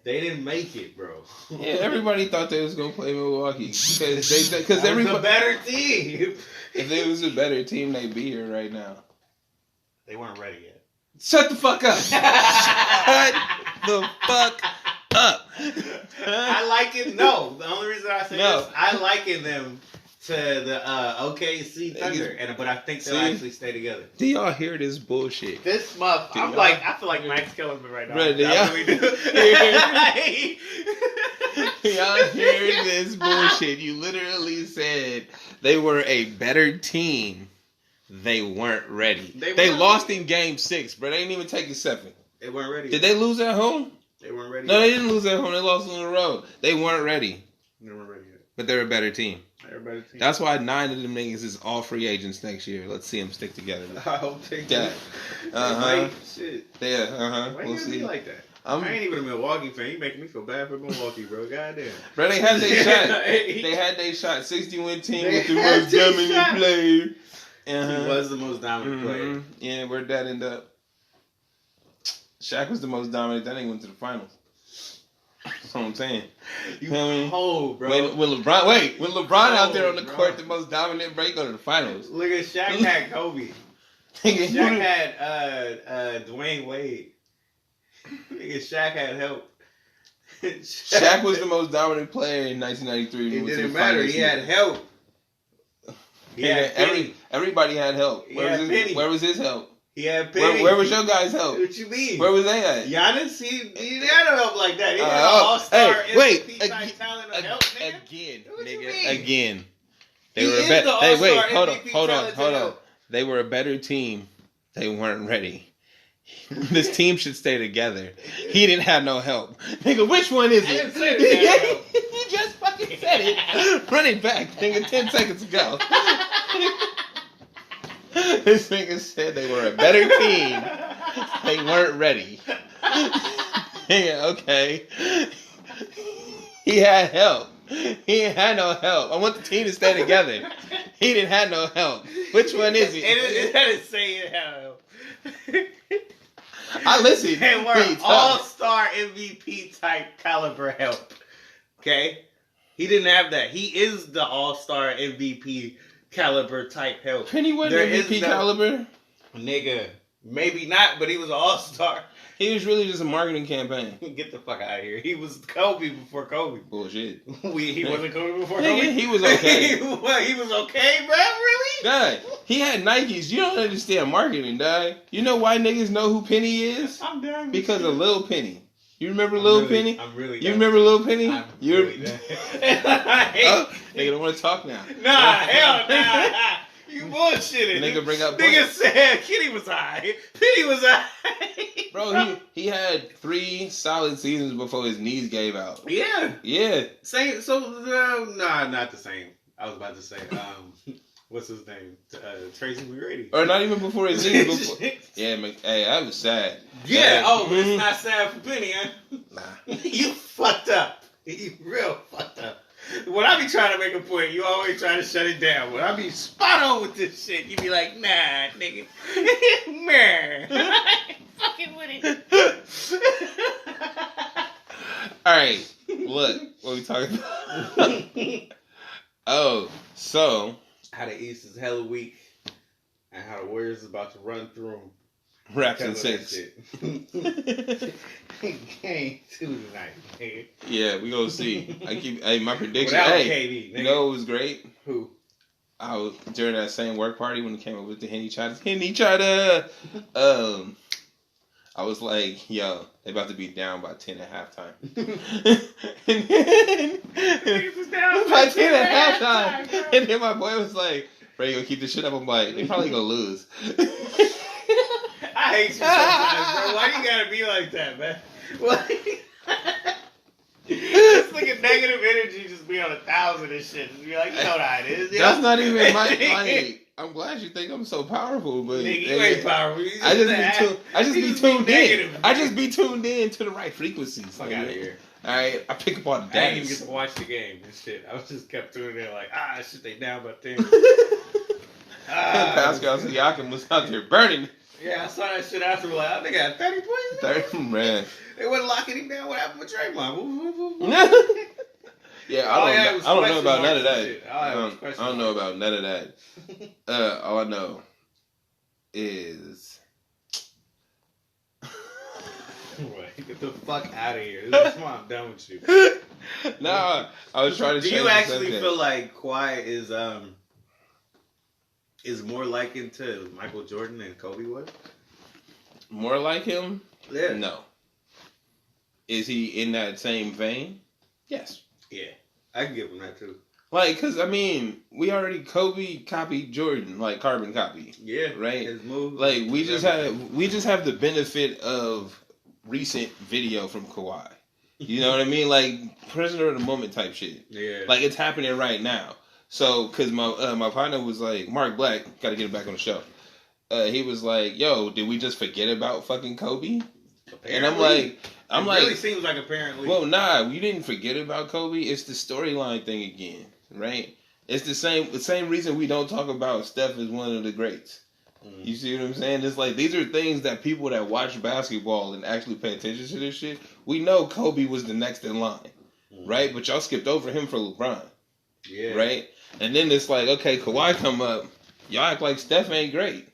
They didn't make it, bro. Yeah, everybody thought they was gonna play Milwaukee because That was everybody. a better team. If they was a better team, they'd be here right now. They weren't ready yet. Shut the fuck up. Shut the fuck up. I liken no. The only reason I say No. this, I liken them to the OKC Thunder, but I think they'll See? actually stay together. Do y'all hear this bullshit? This month, Do I'm y'all- like, I feel like Max Kellerman right now. Bro, do I y'all- really do. Y'all hear this bullshit? You literally said they were a better team. They weren't ready. They They weren't lost ready. in game 6, bro. They didn't even take it 7. They weren't ready. Did they lose at home? They weren't ready. No, yet. they didn't lose at home. They lost on the road. They weren't ready, They weren't ready yet. but they're a better team. They're a better team. That's why 9 of them niggas is all free agents next year. Let's see them stick together. I hope they do. Yeah. They Uh-huh. might. Shit. Yeah, Why we'll you gotta be see. like that? I'm, I ain't even a Milwaukee fan. You making me feel bad for Milwaukee, bro. Goddamn. bro, they had their shot. He They had their shot. 60-win team They with the had most their dominant shot. player. Uh-huh. was the most dominant player. Mhm. Yeah, where'd that end up? Shaq was the most dominant. That nigga went to the finals. That's what I'm saying. You know what I mean? cold, bro. When LeBron out there on the bro. court, the most dominant, bro, he go to the finals. Look at Shaq had Kobe. Nigga, Shaq had Dwayne Wade. Nigga, Shaq had help. Shaq was the most dominant player in 1993. It He went to didn't the matter. finals. He had help. He had Penny. Everybody had help. He had Penny. Where was his help? He had Penny. Where was your guys' help? What you mean? Where was they at? Giannis, he didn't have no help like that. He had an Oh, all-star hey, wait, MVP type talent of help, nigga. Again, What you nigga, mean? again. They He were is a better. the Hey, wait, all-star hold on, MVP hold on, talent hold to on. help. They were a better team. They weren't ready. This team should stay together. He didn't have no help. Nigga, which one is I it? didn't say they had help. You just fucking said it. Run it back, nigga, 10 seconds ago. This nigga said they were a better team. They weren't ready. Yeah, okay. He had help. He ain't had no help. I want the team to stay together. He didn't have no help. Which one is it? It didn't say it had help. I listened. They He were talked. all-star MVP type caliber help. Okay? He didn't have that. He is the all-star MVP caliber type help. Penny wasn't There is MVP no- caliber. Nigga, maybe not, but he was an all-star. He was really just a marketing campaign. Get the fuck out of here. He was Kobe before Kobe. Bullshit. He wasn't Kobe before Nigga, Kobe? he was okay. He was okay, bro? Really? Dog, he had Nikes. You don't understand marketing, dog. You know why niggas know who Penny is? I'm done. with Because you. of Lil Penny. You remember I'm Lil really- Penny? I'm really You done. remember Lil Penny? I'm You're really done. oh, nigga don't want to talk now. Nah, hell nah. You bullshitting. Nigga bring up Nigga points. said Kitty was high. Penny was high. Bro, he had 3 solid seasons before his knees gave out. Yeah. Yeah. Same. So, nah, not the same. I was about to say, what's his name? Tracy McGrady. Or not even before his knees. Before. Yeah, hey, that was sad. Yeah. Oh, but Mhm. it's not sad for Penny, huh? Nah. You fucked up. You real fucked up. When I be trying to make a point, you always try to shut it down. When I be spot on with this shit, you be like, nah, nigga. Man. I ain't fucking with it. right, look, what we talking about? Oh, so How the East is hella weak, and how the Warriors is about to run through them. Raps and Six. Game 2 tonight, nigga. Yeah, we gonna see. My prediction. Without Hey, KD, nigga. you know what was great? Who? I was during that same work party when he came up with the Henny Chata. I was like, yo, they about to be down by 10 at halftime. And then, by 10 at halftime. And then my boy was like, bro, you gonna keep this shit up? I'm like, they probably gonna lose. I hate you sometimes, bro. Why you gotta be like that, man? Like, just like a negative energy, just be on 1,000 and shit. Just be like, you know how it is. That's not even my, like, I'm glad you think I'm so powerful, but Nigga, you ain't powerful. I just be tuned in. I just be tuned in to the right frequencies. Fuck out of here. All right, I pick up on the I didn't even dance. get to watch the game and shit. I was just kept tuning in like, shit, they down by 10. Pascal Siakam was out there burning. Yeah, I saw that shit after. Like, I think I had 30 points. 30, man. They wasn't locking him down. What happened with Draymond? Yeah, I don't know about none of that. I don't know about none of that. All I know is Get the fuck out of here. This is why I'm done with you. nah. I was trying to. Do change you the actually subject. feel like Kawhi is more likened to Michael Jordan than Kobe was? more like him? Yeah. No. Is he in that same vein? Yes. Yeah. I can give him that too. Like, cause I mean, we already Kobe copied Jordan, like carbon copy. Yeah. Right. His move. Like we just have the benefit of recent video from Kawhi. You know what I mean? Like prisoner of the moment type shit. Yeah. Like it's happening right now. So, cause my partner was like, Mark Black, got to get him back on the show. He was like, "Yo, did we just forget about fucking Kobe?" Apparently. And I'm like, it really seems like apparently. well, nah, we didn't forget about Kobe. It's the storyline thing again, right? It's the same reason we don't talk about Steph as one of the greats. Mm. You see what I'm saying? It's like these are things that people that watch basketball and actually pay attention to this shit. We know Kobe was the next in line, right? But y'all skipped over him for LeBron, Yeah. right? And then it's like, okay, Kawhi come up, y'all act like Steph ain't great.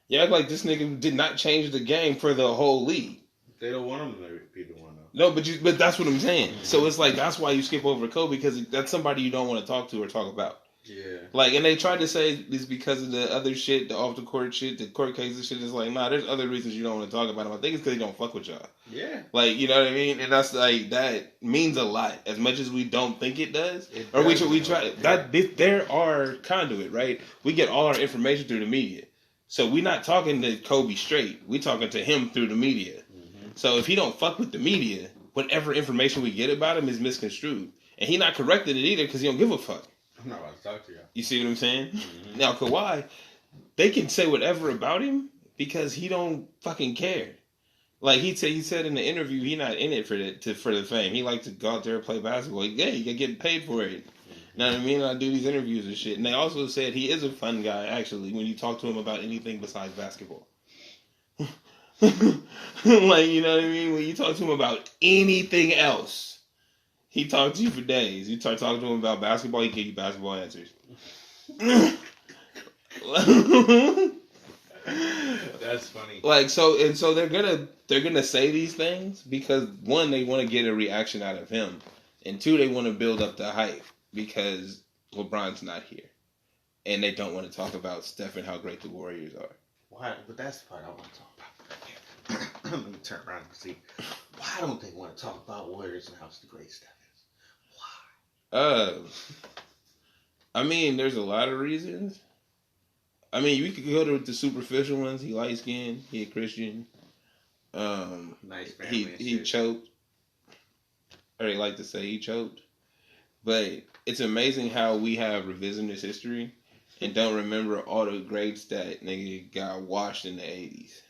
Y'all act like this nigga did not change the game for the whole league. They don't want him to be the one though. No, but that's what I'm saying. So it's like that's why you skip over Kobe because that's somebody you don't want to talk to or talk about. Yeah. Like, and they tried to say it's because of the other shit, the off the court shit, the court cases shit. It's like, nah, there's other reasons you don't want to talk about him. I think it's because he don't fuck with y'all. Yeah. Like, you know what I mean? And that's like that means a lot. As much as we don't think it does, It or does, we try that. There are conduit, right? We get all our information through the media. So we're not talking to Kobe straight. We talking to him through the media. Mm-hmm. So if he don't fuck with the media, whatever information we get about him is misconstrued, and he not correcting it either because he don't give a fuck. I'm not about to talk to y'all. You see what I'm saying? Mm-hmm. Now Kawhi, they can say whatever about him because he don't fucking care. Like he said in the interview, he not in it for the fame. He like to go out there and play basketball. Yeah, you can get paid for it. You know what I mean? I do these interviews and shit. And they also said he is a fun guy, actually, when you talk to him about anything besides basketball. Like, you know what I mean? When you talk to him about anything else, he talks to you for days. You start talking to him about basketball, he give you basketball answers. That's funny. Like, so they're gonna say these things because one, they want to get a reaction out of him, and two, they want to build up the hype because LeBron's not here, and they don't want to talk about Steph and how great the Warriors are. Why? But that's the part I want to talk about. Let me turn around and see. Why don't they want to talk about Warriors and how the great Steph is? Why? I mean, there's a lot of reasons. I mean, we could go to the superficial ones. He light skinned. He a Christian. Nice family. He choked. Or they like to say he choked. But it's amazing how we have revisionist history and don't remember all the greats that nigga got washed in the 80s.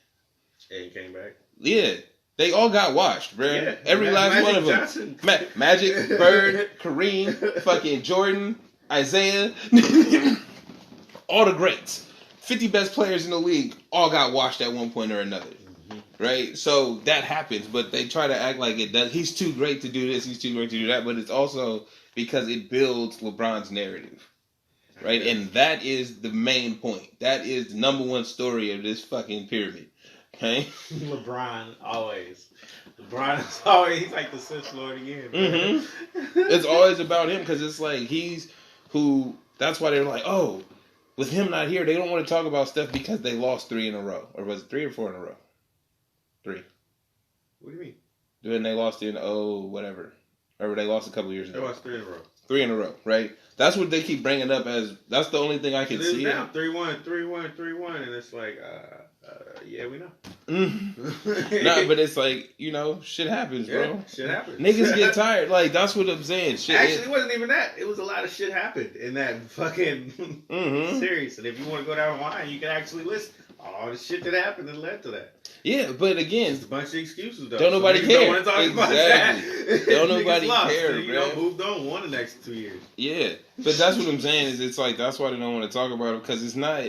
And he came back. Yeah. They all got washed, bro. Yeah. Every last Magic one of them. Johnson. Magic, Bird, Kareem, fucking Jordan, Isaiah. All the greats. 50 best players in the league all got washed at one point or another. right? So that happens, but they try to act like it does. He's too great to do this. He's too great to do that. But it's also because it builds LeBron's narrative, right? And that is the main point. That is the number one story of this fucking pyramid. Okay. LeBron always. LeBron is always, he's like the Sith Lord again. It's always about him because it's like he's who. That's why they're like, oh, with him not here, they don't want to talk about stuff because they lost 3 in a row, or was it 3 or 4 in a row? 3. What do you mean? Then they lost in whatever, or they lost a couple years ago. They lost 3 in a row. 3 in a row, right? That's what they keep bringing up as. That's the only thing I can see. Now 3-1, 3-1, 3-1, and it's like, yeah, we know. Nah, but it's like, you know, shit happens, bro. Shit happens. Niggas get tired. Like, that's what I'm saying. Shit. Actually, it wasn't even that. It was a lot of shit happened in that fucking series. And if you want to go down the line, you can actually list all the shit that happened that led to that. Yeah, but again, It's a bunch of excuses, though. Don't nobody care. Don't want to talk about that. Don't nobody Niggas lost, care, and, you bro. know, moved on, won the next 2 years. yeah. But that's what I'm saying is it's like, that's why they don't want to talk about it because it's not.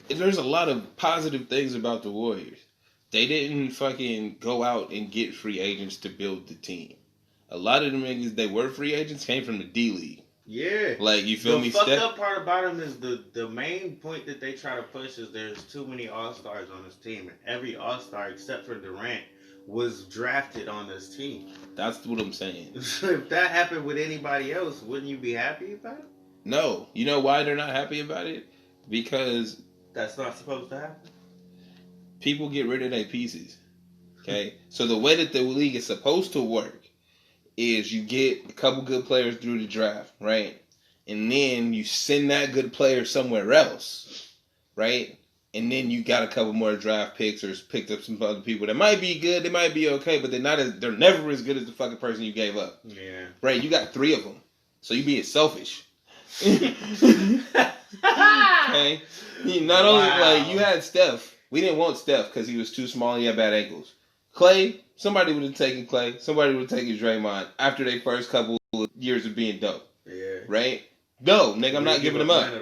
There's a lot of positive things about the Warriors. They didn't fucking go out and get free agents to build the team. A lot of them niggas, they were free agents, came from the D League. Yeah. Like, you feel me? The fucked up part about them is the main point that they try to push is there's too many All-Stars on this team. And every All-Star except for Durant was drafted on this team. That's what I'm saying. If that happened with anybody else, wouldn't you be happy about it? No. You know why they're not happy about it? Because That's not supposed to happen. people get rid of their pieces. Okay? So the way that the league is supposed to work is you get a couple good players through the draft, right? And then you send that good player somewhere else, right? And then you got a couple more draft picks or picked up some other people that might be good, they might be okay, but they're never as good as the fucking person you gave up. Yeah. Right? You got 3 of them. So you being selfish. Okay? Not only, like, you had Steph. We didn't want Steph because he was too small and he had bad ankles. Clay, somebody would have taken Clay. Somebody would have taken Draymond after their first couple of years of being dope. Yeah. Right? No, nigga, I'm not giving them up.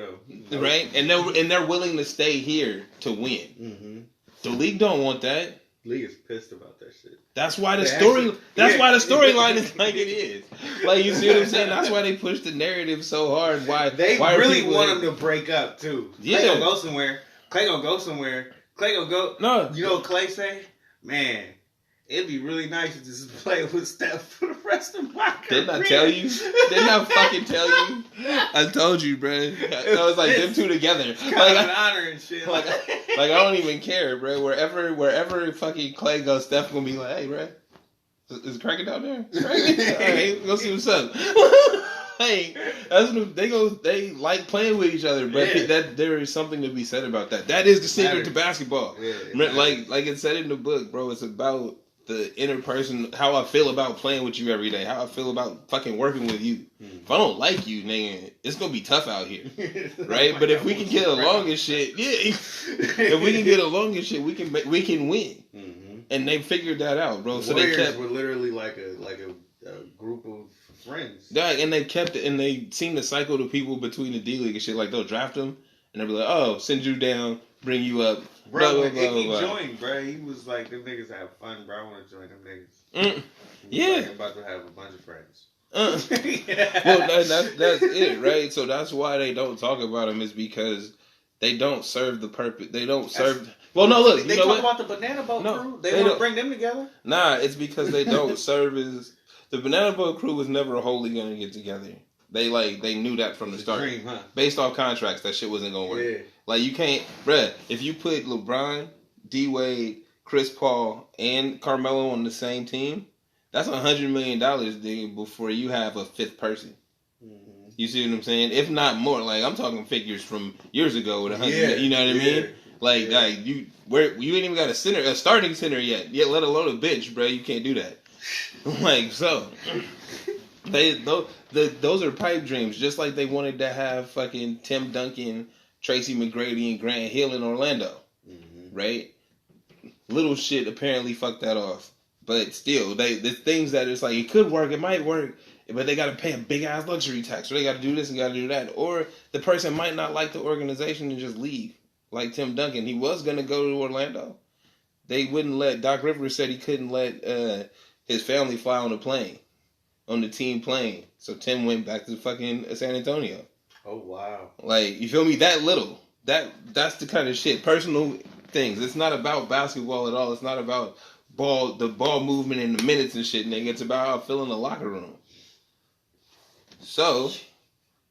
Right? And they're willing to stay here to win. Mm-hmm. The league don't want that. League is pissed about that shit. That's why the They storyline is like it is. Like, you see what I'm saying? That's why they push the narrative so hard. Why They really want them to break up too. Yeah. Clay gonna go somewhere. Clay gonna go. No. You know what Clay say? Man, it'd be really nice to just play with Steph for the rest of my career. Didn't I tell you? Didn't I fucking tell you? I told you, bro. I was like, them two together. It's kind of an honor and shit. Like I don't even care, bro. Wherever fucking Clay goes, Steph gonna be like, hey, bro, is it cracking down there? It's cracking? All right, go see what's up. Hey, that's what they like playing with each other, but Yeah. that there is something to be said about that. That is the secret to basketball. Yeah, Like it said in the book, bro. It's about the inner person, how I feel about playing with you every day, how I feel about fucking working with you. If I don't like you, nigga, it's gonna be tough out here, right? But if we can get along and shit, if we can get along and shit, we can win. Mm-hmm. And they figured that out, bro. So Warriors they kept were literally like a group of friends. Yeah, and they kept it, and they seem to cycle the people between the D League and shit. Like, they'll draft them, and they'll be like, oh, send you down, bring you up. Bro, blah, when blah, blah, Iggy blah. joined, bro, he was like, them niggas have fun, bro. I want to join them niggas. Mm. He was Yeah. like, I'm about to have a bunch of friends. Well, that's it, right? So that's why they don't talk about them, is because they don't serve the purpose. They don't serve. Well, no, look, They you know talk what? about the Banana Boat No, crew. they They want to don't. bring them together. Nah, it's because they don't serve as the Banana Boat crew was never wholly gonna get together. They knew that from the start. Dream, huh? Based off contracts, that shit wasn't gonna work. Yeah. Like, you can't, bruh, if you put LeBron, D Wade, Chris Paul, and Carmelo on the same team, that's $100 million, dude, before you have a fifth person. Mm-hmm. You see what I'm saying? If not more, like, I'm talking figures from years ago with 100. Yeah, You know what I mean? yeah. Like, Yeah. like you ain't even got a starting center yet, let alone a bench, bro. You can't do that. Like, so those are pipe dreams, just like they wanted to have fucking Tim Duncan, Tracy McGrady, and Grant Hill in Orlando, right? Little shit apparently fucked that off, but still, the things that it's like it could work, it might work, but they got to pay a big ass luxury tax, or they got to do this and got to do that, or the person might not like the organization and just leave. Like Tim Duncan, he was gonna go to Orlando, They wouldn't let Doc Rivers said he couldn't let his family fly on a plane, on the team plane. So Tim went back to fucking San Antonio. Oh wow. Like, you feel me? That little. That's the kind of shit. Personal things. It's not about basketball at all. It's not about the ball movement and the minutes and shit, nigga. It's about how I feel in the locker room. So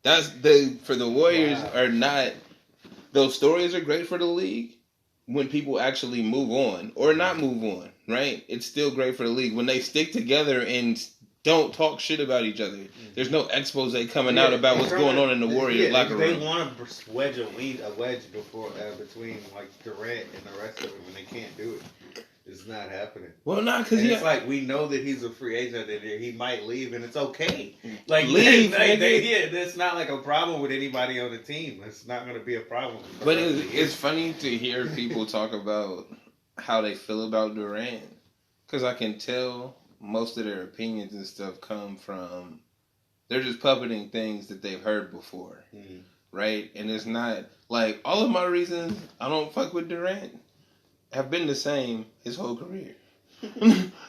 for the Warriors are not, those stories are great for the league when people actually move on or not move on, right? It's still great for the league when they stick together and don't talk shit about each other. There's no expose coming out about what's going on in the Warriors locker room. They want to wedge a wedge before between like Durant and the rest of them, and they can't do it. It's not happening. Well, not because it's like we know that he's a free agent and he might leave, and it's okay. Like leave. That's not like a problem with anybody on the team. It's not going to be a problem. But it's funny to hear people talk about how they feel about Durant, because I can tell most of their opinions and stuff come from, they're just puppeting things that they've heard before, right? And it's not like all of my reasons I don't fuck with Durant have been the same his whole career.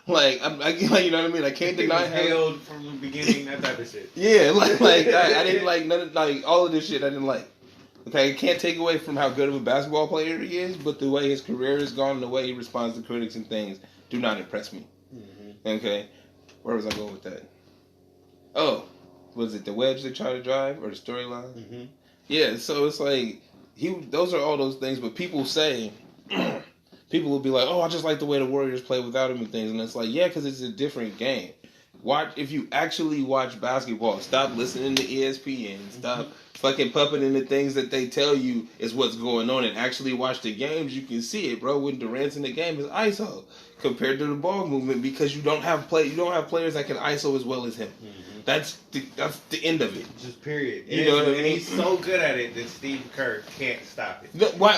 like you know what I mean? I can't deny how failed from the beginning, that type of shit. Yeah, like I didn't like none of, like all of this shit. I didn't like. Okay, I can't take away from how good of a basketball player he is, but the way his career has gone, the way he responds to critics and things, do not impress me. Okay, where was I going with that? Oh, was it the wedge they try to drive or the storyline? Yeah, so it's like those are all those things, but people say. People will be like, "Oh, I just like the way the Warriors play without him and things," and it's like, yeah, because it's a different game. If you actually watch basketball, stop listening to ESPN, stop fucking pupping the things that they tell you is what's going on, and actually watch the games. You can see it, bro. When Durant's in the game, it's ISO compared to the ball movement because you don't have players that can ISO as well as him. That's the end of it. Just period. You know what I mean? And he's so good at it that Steve Kerr can't stop it. No, why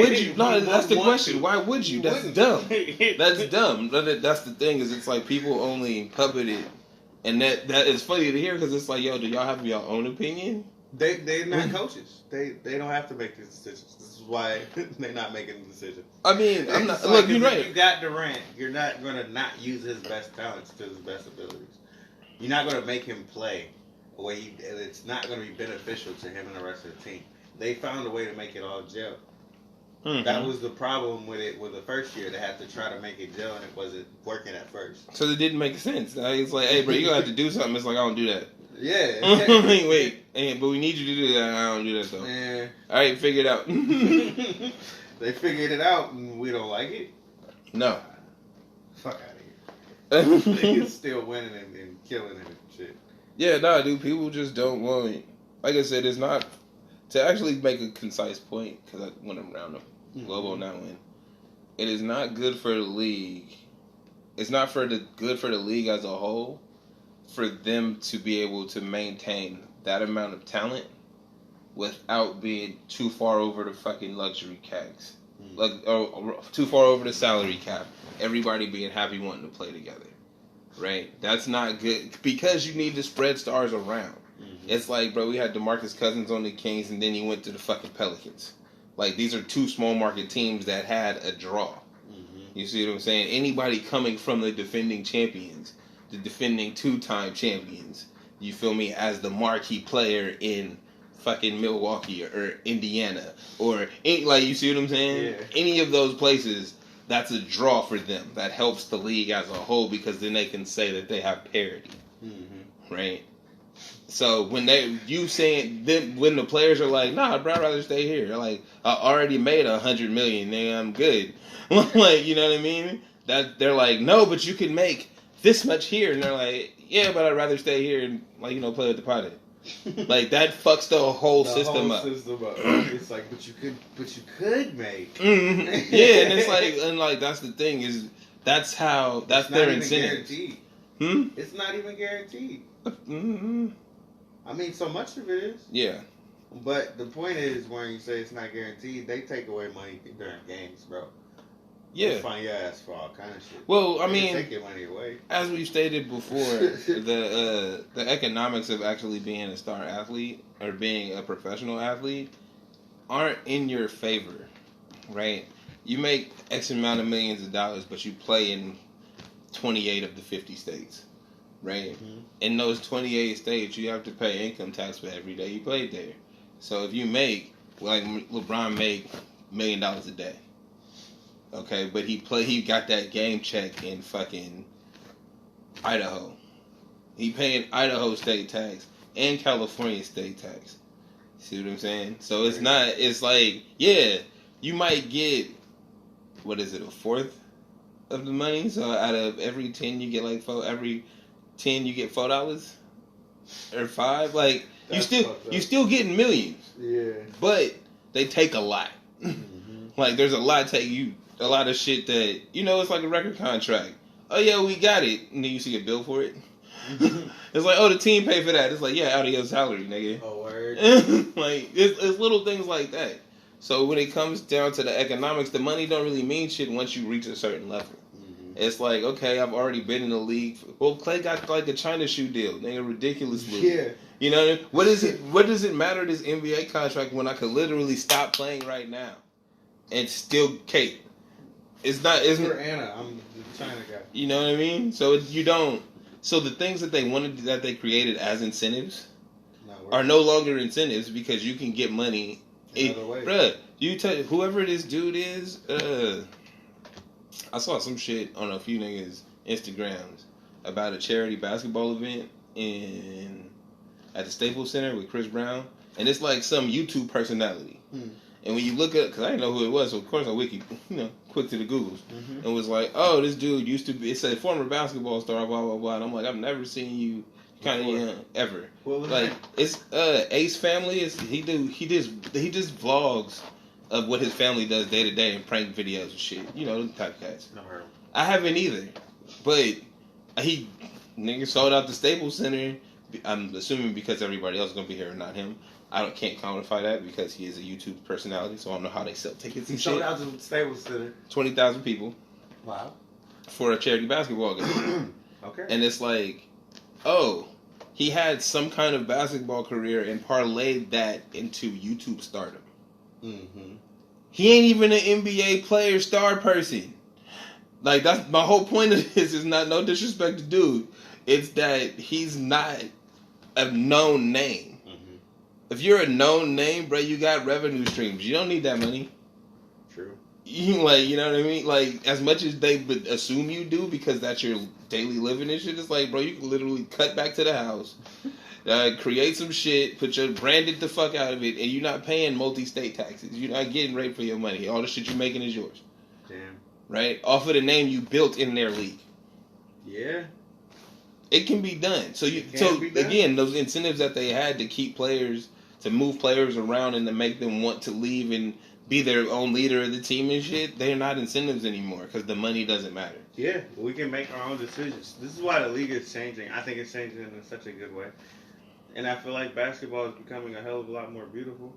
would you? No, that's the question. Why would you? That's dumb. That's dumb. That's the thing is it's like people only puppet it. And that is funny to hear because it's like, yo, do y'all have your own opinion? They're not coaches. They don't have to make these decisions. This is why they're not making the decision. I mean, I'm not. Like, Look, you're right. If you got Durant, you're not going to not use his best talents to his best abilities. You're not going to make him play a way it's not going to be beneficial to him and the rest of the team. They found a way to make it all gel. That was the problem with it with the first year. They had to try to make it gel, and it wasn't working at first. So it didn't make sense. It's like, hey, bro, you gonna have to do something. It's like, I don't do that. Yeah. Wait, but we need you to do that. I don't do that though. Yeah. All right, figure it out. They figured it out, and we don't like it. No. Fuck out of here. They're still winning and killing it and shit. Yeah, nah, dude. People just don't want. Like I said, it's not to actually make a concise point because I went around the globe on that one. It is not good for the league. It's not good for the league as a whole for them to be able to maintain that amount of talent without being too far over the fucking luxury caps, or too far over the salary cap. Everybody being happy wanting to play together, right? That's not good because you need to spread stars around. It's like, bro, we had DeMarcus Cousins on the Kings, and then he went to the fucking Pelicans. Like, these are two small market teams that had a draw. You see what I'm saying? Anybody coming from the defending champions, the defending two-time champions, you feel me, as the marquee player in fucking Milwaukee or Indiana or like, you see what I'm saying? Yeah. Any of those places, that's a draw for them. That helps the league as a whole because then they can say that they have parity, right? So when when the players are like, nah, bro, I'd rather stay here. They're like, I already made $100 million, nigga, I'm good. Like, you know what I mean? That they're like, no, but you can make this much here, and they're like, yeah, but I'd rather stay here and, like, you know, play with the potty. Like, that fucks the whole system up. It's like, but you could make. Yeah, and it's like, that's the thing is that's their incentive. It's not even guaranteed. I mean, so much of it is. Yeah. But the point is, when you say it's not guaranteed, they take away money during games, bro. Yeah. They'll find your ass for all kind of shit. Well, I mean, take your money away. As we've stated before, the economics of actually being a star athlete or being a professional athlete aren't in your favor, right? you make X amount of millions of dollars, but you play in 28 of the 50 states, right? Mhm. In those 28 states, you have to pay income tax for every day you played there. So if you make, like LeBron made $1 million a day, okay, but he got that game check in fucking Idaho. He paying Idaho state tax and California state tax. See what I'm saying? So it's not. It's like, yeah, you might get, what is it, a fourth of the money? So out of every 10, you get like every 10 you get $4 or $5. Like That's you still getting millions, Yeah. but they take a lot. Mhm. Like there's a lot a lot of shit that it's like a record contract. Oh yeah, we got it, and then you see a bill for it. It's like, oh, the team paid for that. It's like, yeah, out of your salary, nigga. Oh, word. Like it's little things like that. So when it comes down to the economics, the money don't really mean shit once you reach a certain level. Mhm. It's like, okay, I've already been in the league. Well, Clay got like a China shoe deal, nigga, ridiculously. Yeah. You know what I mean? What is it? What does it matter this NBA contract when I could literally stop playing right now and still cake? It's not. For Isn't Anna, I'm the China guy. you know what I mean? So you don't. So the things that they created as incentives Not are working. no longer incentives because you can get money. Another way. Bruh, you tell whoever this dude is. I saw some shit on a few niggas' Instagrams about a charity basketball event at the Staples Center with Chris Brown, and it's like some YouTube personality. Hmm. And when you look up, because I didn't know who it was, so of course I quick to the Googles, Mhm. and was like, oh, this dude used to be, it's a former basketball star, blah blah blah. And I'm like, I've never seen you kind of Before. young ever. What was Like that? it's Ace Family. He just vlogs of what his family does day to day and prank videos and shit. You know, them type cats. Never heard of him. I haven't either, but he nigga sold out the Staples Center. I'm assuming because everybody else is gonna be here and not him. Can't quantify that because he is a YouTube personality, so I don't know how they sell tickets He and sold shit. out to the Staples Center. 20,000 people Wow. for a charity basketball game, Okay. and it's like, oh, he had some kind of basketball career and parlayed that into YouTube stardom. Mm-hmm. He ain't even an NBA player star person. Like that's my whole point of this is not no disrespect to dude. It's that he's not a known name. Mm-hmm. If you're a known name, bro, you got revenue streams. You don't need that money. True. You know what I mean? Like as much as they would assume you do because that's your daily living and shit. It's like, bro, you can literally cut back to the house, create some shit, brand it the fuck out of it, and you're not paying multi-state taxes. You're not getting raped for your money. All the shit you're making is yours. Damn. Right? Off of the name you built in their league. Yeah. It can be done. So It can be done. again, those incentives that they had to keep players, to move players around and to make them want to leave and be their own leader of the team and shit, they're not incentives anymore because the money doesn't matter. Yeah, we can make our own decisions. This is why the league is changing. I think it's changing in such a good way. And I feel like basketball is becoming a hell of a lot more beautiful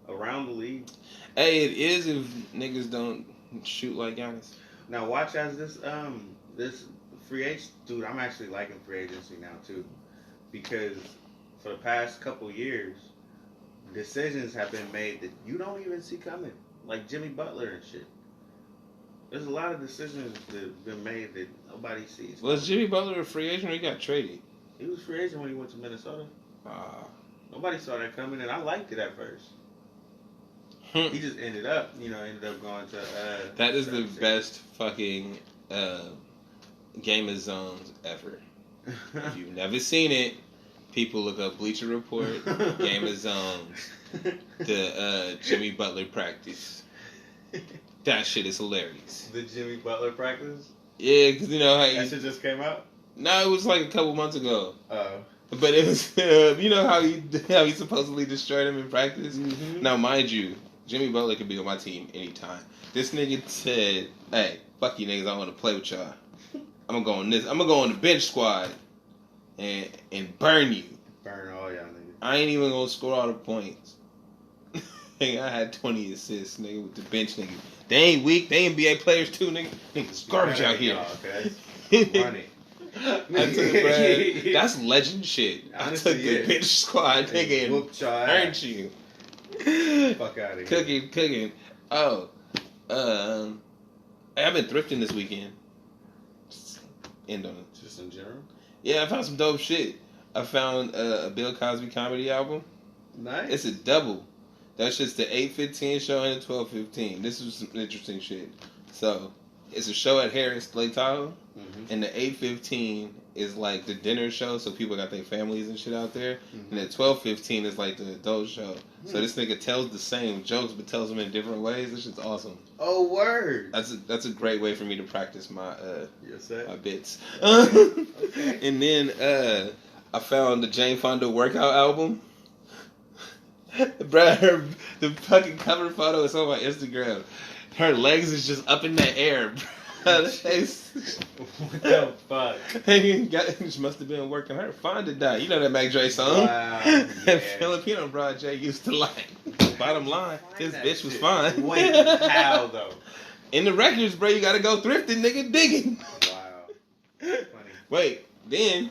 around the league. Hey, it is if niggas don't shoot like Giannis. Now watch as this free agent dude, I'm actually liking free agency now too. Because for the past couple years, decisions have been made that you don't even see coming. Like Jimmy Butler and shit. There's a lot of decisions that have been made that nobody sees. Was Jimmy Butler a free agent or he got traded? He was free agent when he went to Minnesota. Ah. Nobody saw that coming, and I liked it at first. Hmm. He just ended up going to. That is the 76. best fucking Game of Zones ever. If you've never seen it, people look up Bleacher Report, Game of Zones, the Jimmy Butler practice. That shit is hilarious. The Jimmy Butler practice. Yeah, because you know how That shit just came out. no, it was like a couple months ago. Oh. But it was, you know how he supposedly destroyed him in practice. Mhm. Now, mind you, Jimmy Butler could be on my team anytime. This nigga said, "Hey, fuck you niggas, I want to play with y'all. I'm gonna go on the bench squad and burn you. Burn all y'all niggas. I ain't even gonna score all the points. Nigga, I had 20 assists, nigga, with the bench nigga. They ain't weak. They NBA players too, nigga. Niggas garbage out here. Okay. Run it. I took Brad. That's legend shit. Honestly, I took the yeah. bench squad, nigga, and Whooped y'all burnt ass. you. Fuck out of here. Cooking. Oh, I've been thrifting this weekend. Just end on it. Just in general. Yeah, I found some dope shit. I found a Bill Cosby comedy album. Nice. It's a double. That's just the 8:15 show and the 12:15. This is some interesting shit. So, it's a show at Harris, Lake Tahoe, and the 8:15 is like the dinner show, so people got their families and shit out there. And the 12:15 is like the adult show. So this nigga tells the same jokes, but tells them in different ways. This shit's awesome. Oh, word. That's a great way for me to practice my my bits. Okay. And then I found the Jane Fonda workout album. Bruh, the fucking cover photo is on my Instagram. Her legs is just up in the air, bruh. What the fuck? She must have been working her. Fonda died. You know that Mac Dre song? Wow. That Yeah. Filipino broad Jay used to like. Bottom line, his That bitch was shit. fine. Wait, how though? In the records, bro, you gotta go thrifting, nigga, digging. Wow. Funny. Wait, then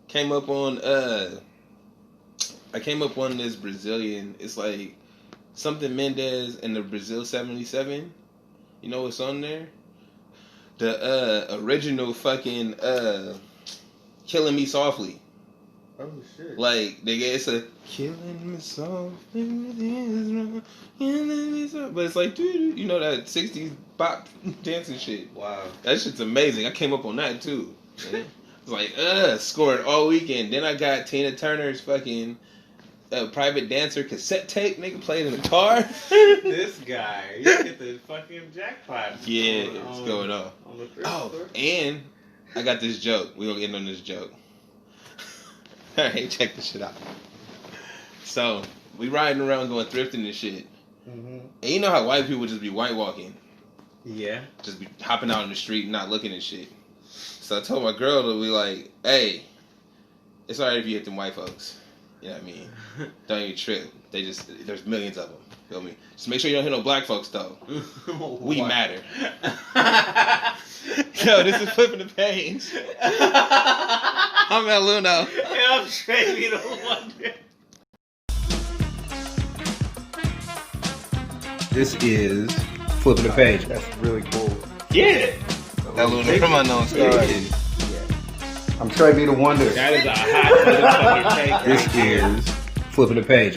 came up on I came up on this Brazilian. It's like something Mendes and the Brazil 77. You know what's on there? The original fucking Killing Me Softly. Oh shit. Like it's a killing me softly with his wrong, killing me softly. But it's like you know that 60s pop dancing shit. Wow. That shit's amazing. I came up on that too. It's like scored all weekend. Then I got Tina Turner's fucking Private Dancer cassette tape. Nigga played in the car. This guy, you get the fucking jackpot. Yeah, it's going on. On the thrift Oh, store. and I got this joke. We gonna end on this joke. All right, check this shit out. So we riding around going thrifting and shit. And you know how white people just be white walking, Yeah. just be hopping out in the street and not looking at shit. So I told my girl to be like, "Hey, it's alright if you hit them white folks. You know what I mean? Don't even trip. There's millions of them. Feel me? Just make sure you don't hit no black folks though. We What? matter." Yo, this is flipping the page. I'm at Luno. I'm straight me the wonder. This is Flipping the Page. That's really cool. Yeah. That Luno from Unknown Story. I'm Trey B. the Wonder. That is a hot motherfucking take. This is Flipping the Page.